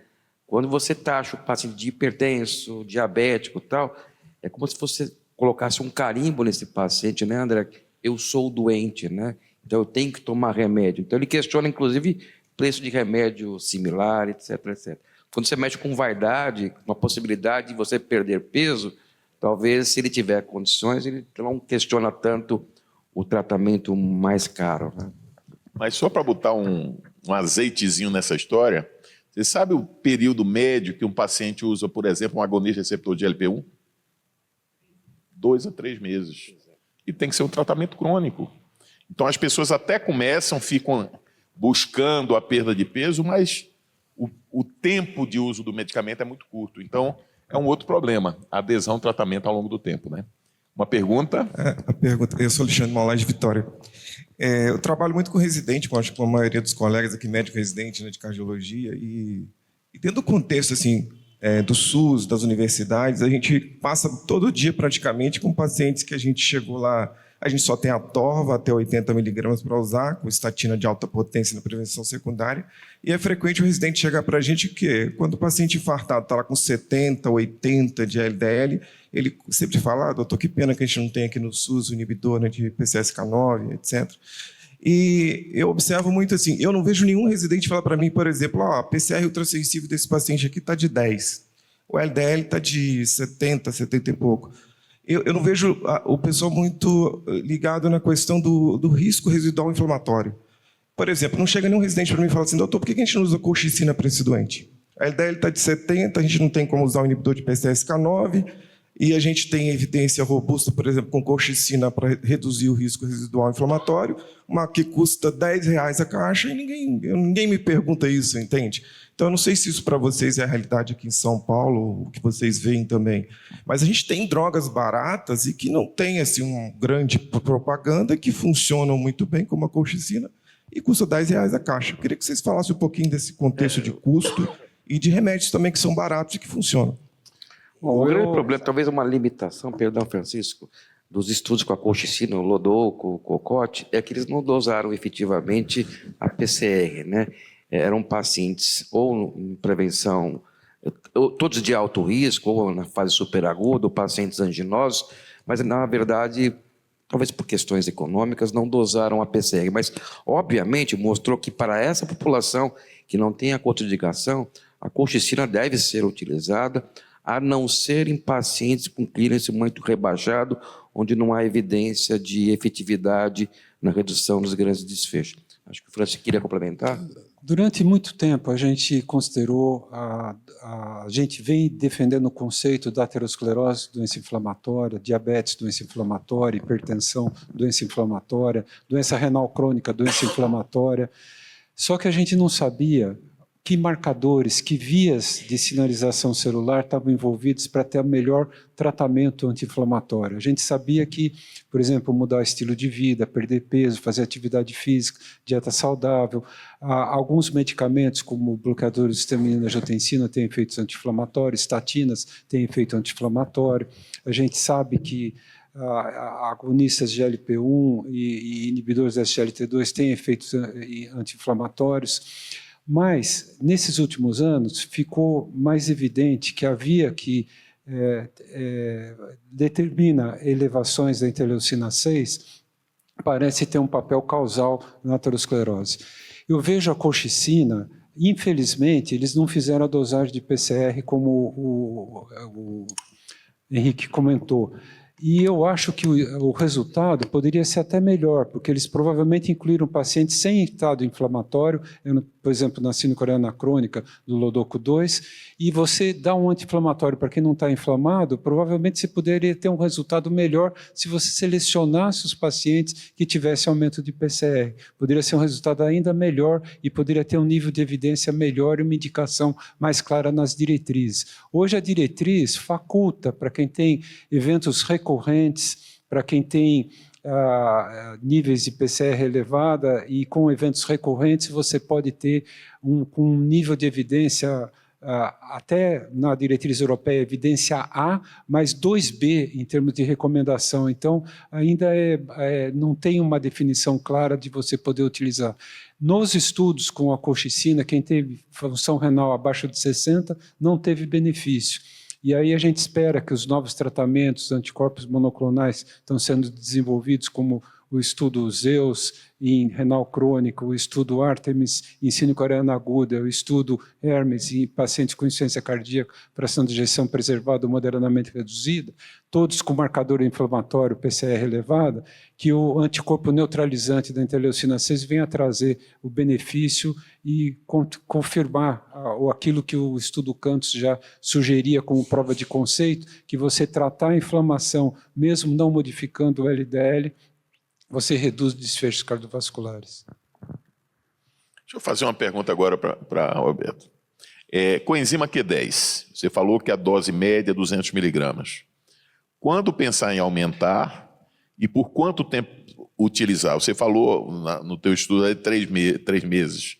K: Quando você taxa o paciente de hipertenso, diabético e tal, é como se você colocasse um carimbo nesse paciente, né, André? Eu sou doente, né? Então eu tenho que tomar remédio. Então ele questiona, inclusive, preço de remédio similar, etc, etc. Quando você mexe com vaidade, com a possibilidade de você perder peso, talvez, se ele tiver condições, ele não questiona tanto o tratamento mais caro. Né?
A: Mas só para botar um azeitezinho nessa história, você sabe o período médio que um paciente usa, por exemplo, um agonista receptor de GLP-1? 2 a 3 meses. E tem que ser um tratamento crônico. Então as pessoas até começam, ficam buscando a perda de peso, mas o tempo de uso do medicamento é muito curto. Então é um outro problema, a adesão ao tratamento ao longo do tempo, né? Uma pergunta?
P: A pergunta, eu sou Alexandre Malais de Vitória. Eu trabalho muito com residente, como acho que a maioria dos colegas aqui, médico residente, né, de cardiologia, e dentro do contexto assim, do SUS, das universidades, a gente passa todo dia praticamente com pacientes que a gente chegou lá, a gente só tem a Torva até 80 miligramas para usar, com estatina de alta potência na prevenção secundária, e é frequente o residente chegar para a gente que, quando o paciente infartado está lá com 70, 80 de LDL, ele sempre fala, doutor, que pena que a gente não tem aqui no SUS o inibidor, né, de PCSK9, etc. E eu observo muito assim, eu não vejo nenhum residente falar para mim, por exemplo, a PCR ultrassensível desse paciente aqui está de 10, o LDL está de 70, 70 e pouco. Eu não vejo o pessoal muito ligado na questão do risco residual inflamatório. Por exemplo, não chega nenhum residente para mim e fala assim, doutor, por que a gente não usa colchicina para esse doente? A LDL está de 70, a gente não tem como usar o inibidor de PCSK9, e a gente tem evidência robusta, por exemplo, com colchicina para reduzir o risco residual inflamatório, uma que custa R$10 a caixa, e ninguém me pergunta isso, entende? Então, eu não sei se isso para vocês é a realidade aqui em São Paulo, o que vocês veem também. Mas a gente tem drogas baratas e que não tem assim, uma grande propaganda, que funcionam muito bem, como a colchicina, e custa R$10 a caixa. Eu queria que vocês falassem um pouquinho desse contexto de custo e de remédios também que são baratos e que funcionam.
K: Bom, o grande problema, talvez uma limitação, perdão, Francisco, dos estudos com a colchicina, o Lodoco, o Cocote, é que eles não dosaram efetivamente a PCR, né? Eram pacientes ou em prevenção, todos de alto risco, ou na fase superaguda, ou pacientes anginosos, mas, na verdade, talvez por questões econômicas, não dosaram a PCR. Mas, obviamente, mostrou que para essa população que não tem a contraindicação, a colchicina deve ser utilizada, a não ser em pacientes com clearance muito rebaixado, onde não há evidência de efetividade na redução dos grandes desfechos. Acho que o Francisco queria complementar.
L: Durante muito tempo, a gente considerou, a gente vem defendendo o conceito da aterosclerose, doença inflamatória, diabetes, doença inflamatória, hipertensão, doença inflamatória, doença renal crônica, doença inflamatória. Só que a gente não sabia que marcadores, que vias de sinalização celular estavam envolvidos para ter o melhor tratamento anti-inflamatório. A gente sabia que, por exemplo, mudar o estilo de vida, perder peso, fazer atividade física, dieta saudável, alguns medicamentos, como bloqueadores de histamina e angiotensina, têm efeitos anti-inflamatórios, estatinas têm efeito anti-inflamatório. A gente sabe que agonistas de GLP-1 e inibidores da SGLT2 têm efeitos anti-inflamatórios. Mas, nesses últimos anos, ficou mais evidente que a via que determina elevações da interleucina 6 parece ter um papel causal na aterosclerose. Eu vejo a colchicina, infelizmente, eles não fizeram a dosagem de PCR como o Henrique comentou. E eu acho que o resultado poderia ser até melhor, porque eles provavelmente incluíram pacientes sem estado inflamatório, por exemplo, na síndrome coreana crônica do Lodoco 2, e você dá um anti-inflamatório para quem não está inflamado, provavelmente você poderia ter um resultado melhor se você selecionasse os pacientes que tivessem aumento de PCR. Poderia ser um resultado ainda melhor e poderia ter um nível de evidência melhor e uma indicação mais clara nas diretrizes. Hoje a diretriz faculta para quem tem eventos recorrentes, para quem tem níveis de PCR elevada e com eventos recorrentes você pode ter um nível de evidência até na diretriz europeia, evidência A, mas 2B em termos de recomendação. Então, ainda não tem uma definição clara de você poder utilizar. Nos estudos com a colchicina, quem teve função renal abaixo de 60 não teve benefício. E aí a gente espera que os novos tratamentos, anticorpos monoclonais, estão sendo desenvolvidos como o estudo Zeus em renal crônico, o estudo Artemis em síndrome coreana aguda, o estudo Hermes em pacientes com insuficiência cardíaca, fração de ejeção preservada ou moderadamente reduzida, todos com marcador inflamatório, PCR elevada, que o anticorpo neutralizante da interleucina 6 venha a trazer o benefício e confirmar aquilo que o estudo Cantos já sugeria como prova de conceito, que você tratar a inflamação, mesmo não modificando o LDL, você reduz desfechos cardiovasculares.
A: Deixa eu fazer uma pergunta agora para Roberto. Coenzima Q10, você falou que a dose média é 200 miligramas. Quando pensar em aumentar e por quanto tempo utilizar? Você falou no teu estudo de 3 meses.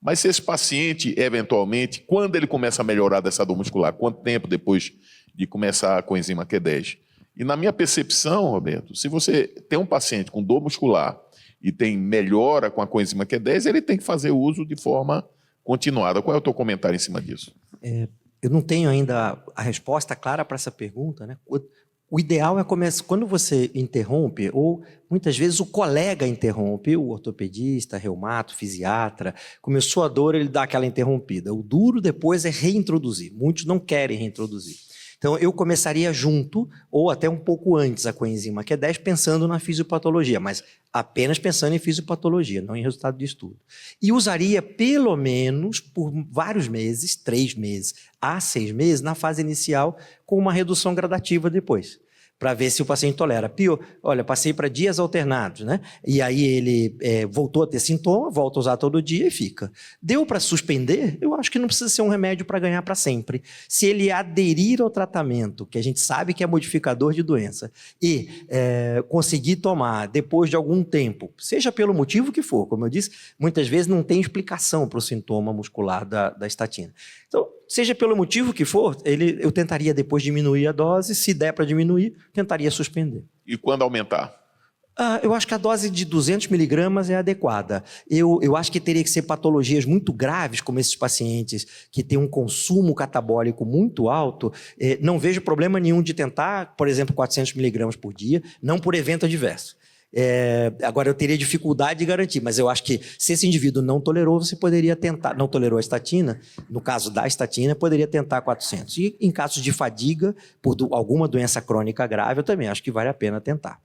A: Mas se esse paciente, eventualmente, quando ele começa a melhorar dessa dor muscular, quanto tempo depois de começar a coenzima Q10? E na minha percepção, Roberto, se você tem um paciente com dor muscular e tem melhora com a coenzima Q10, ele tem que fazer uso de forma continuada. Qual é o teu comentário em cima disso?
M: Eu não tenho ainda a resposta clara para essa pergunta, né? O ideal é começar quando você interrompe, ou muitas vezes o colega interrompe, o ortopedista, reumato, fisiatra, começou a dor, ele dá aquela interrompida. O duro depois é reintroduzir. Muitos não querem reintroduzir. Então, eu começaria junto, ou até um pouco antes, a coenzima Q10, pensando na fisiopatologia, mas apenas pensando em fisiopatologia, não em resultado de estudo. E usaria pelo menos por vários meses, 3 meses a 6 meses, na fase inicial, com uma redução gradativa depois, para ver se o paciente tolera. Pio, olha, passei para dias alternados, né? E aí ele voltou a ter sintoma, volta a usar todo dia e fica. Deu para suspender? Eu acho que não precisa ser um remédio para ganhar para sempre. Se ele aderir ao tratamento, que a gente sabe que é modificador de doença, e conseguir tomar depois de algum tempo, seja pelo motivo que for, como eu disse, muitas vezes não tem explicação para o sintoma muscular da estatina. Então, seja pelo motivo que for, eu tentaria depois diminuir a dose, se der para diminuir, tentaria suspender.
A: E quando aumentar?
M: Eu acho que a dose de 200 miligramas é adequada. Eu acho que teria que ser patologias muito graves, como esses pacientes que têm um consumo catabólico muito alto. Não vejo problema nenhum de tentar, por exemplo, 400 miligramas por dia, não por evento adverso. Agora, eu teria dificuldade de garantir, mas eu acho que se esse indivíduo não tolerou, você poderia tentar, não tolerou a estatina, no caso da estatina, poderia tentar 400. E em casos de fadiga, por alguma doença crônica grave, eu também acho que vale a pena tentar.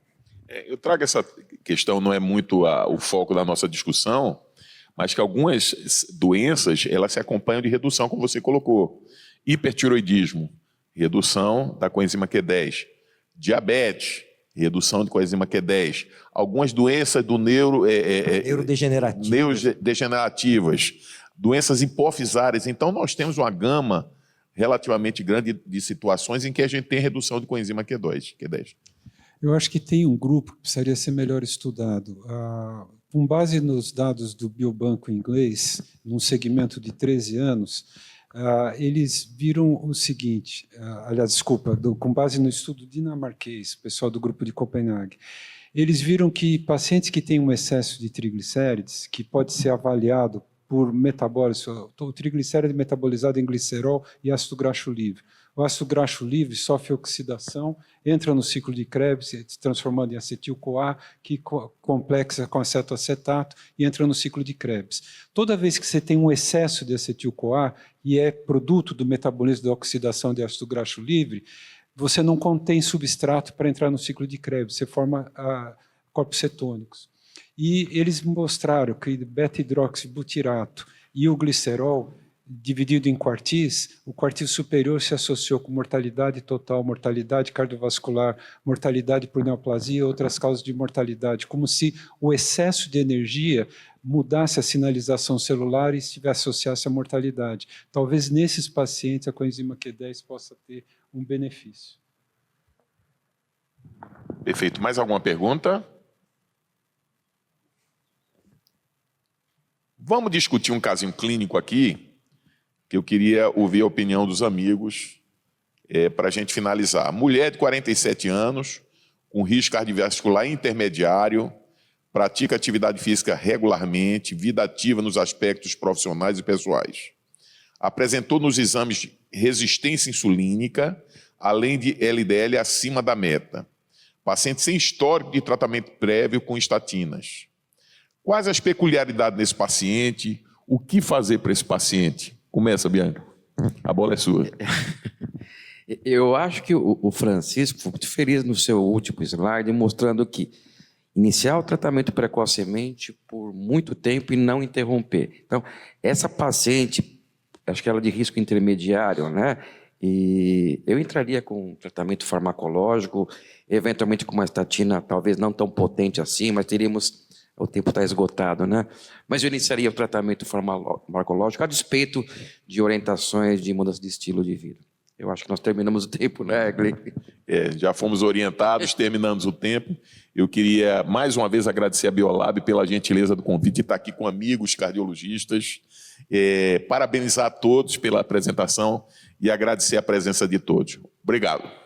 A: Eu trago essa questão, não é muito o foco da nossa discussão, mas que algumas doenças, elas se acompanham de redução, como você colocou. Hipertiroidismo, redução da coenzima Q10. Diabetes, redução de coenzima Q10. Algumas doenças do neurodegenerativas, doenças hipofisárias. Então, nós temos uma gama relativamente grande de situações em que a gente tem redução de coenzima Q10.
L: Eu acho que tem um grupo que precisaria ser melhor estudado. Com base nos dados do Biobanco inglês, num segmento de 13 anos, eles viram o seguinte, com base no estudo dinamarquês, pessoal do grupo de Copenhague, eles viram que pacientes que têm um excesso de triglicérides, que pode ser avaliado por metabólise, o triglicéride metabolizado em glicerol e ácido graxo livre. O ácido graxo livre sofre oxidação, entra no ciclo de Krebs, se transformando em acetil-CoA, que complexa com acetoacetato e entra no ciclo de Krebs. Toda vez que você tem um excesso de acetil-CoA e é produto do metabolismo da oxidação de ácido graxo livre, você não contém substrato para entrar no ciclo de Krebs, você forma corpos cetônicos. E eles mostraram que beta-hidroxibutirato e o glicerol, dividido em quartis, o quartil superior se associou com mortalidade total, mortalidade cardiovascular, mortalidade por neoplasia e outras causas de mortalidade, como se o excesso de energia mudasse a sinalização celular e associasse à mortalidade. Talvez nesses pacientes a coenzima Q10 possa ter um benefício.
A: Perfeito. Mais alguma pergunta? Vamos discutir um casinho clínico aqui, que eu queria ouvir a opinião dos amigos para a gente finalizar. Mulher de 47 anos, com risco cardiovascular intermediário, pratica atividade física regularmente, vida ativa nos aspectos profissionais e pessoais. Apresentou nos exames resistência insulínica, além de LDL acima da meta. paciente sem histórico de tratamento prévio com estatinas. Quais as peculiaridades desse paciente? O que fazer para esse paciente? Começa, Bianca. A bola é sua.
K: Eu acho que o Francisco foi muito feliz no seu último slide, mostrando que iniciar o tratamento precocemente por muito tempo e não interromper. Então, essa paciente, acho que ela é de risco intermediário, né? E eu entraria com tratamento farmacológico, eventualmente com uma estatina talvez não tão potente assim, mas teríamos... O tempo está esgotado, né? Mas eu iniciaria o tratamento farmacológico a despeito de orientações de mudança de estilo de vida. Eu acho que nós terminamos o tempo, né, Glenn?
A: Já fomos orientados, terminamos o tempo. Eu queria, mais uma vez, agradecer a Biolab pela gentileza do convite de estar aqui com amigos cardiologistas. Parabenizar a todos pela apresentação e agradecer a presença de todos. Obrigado.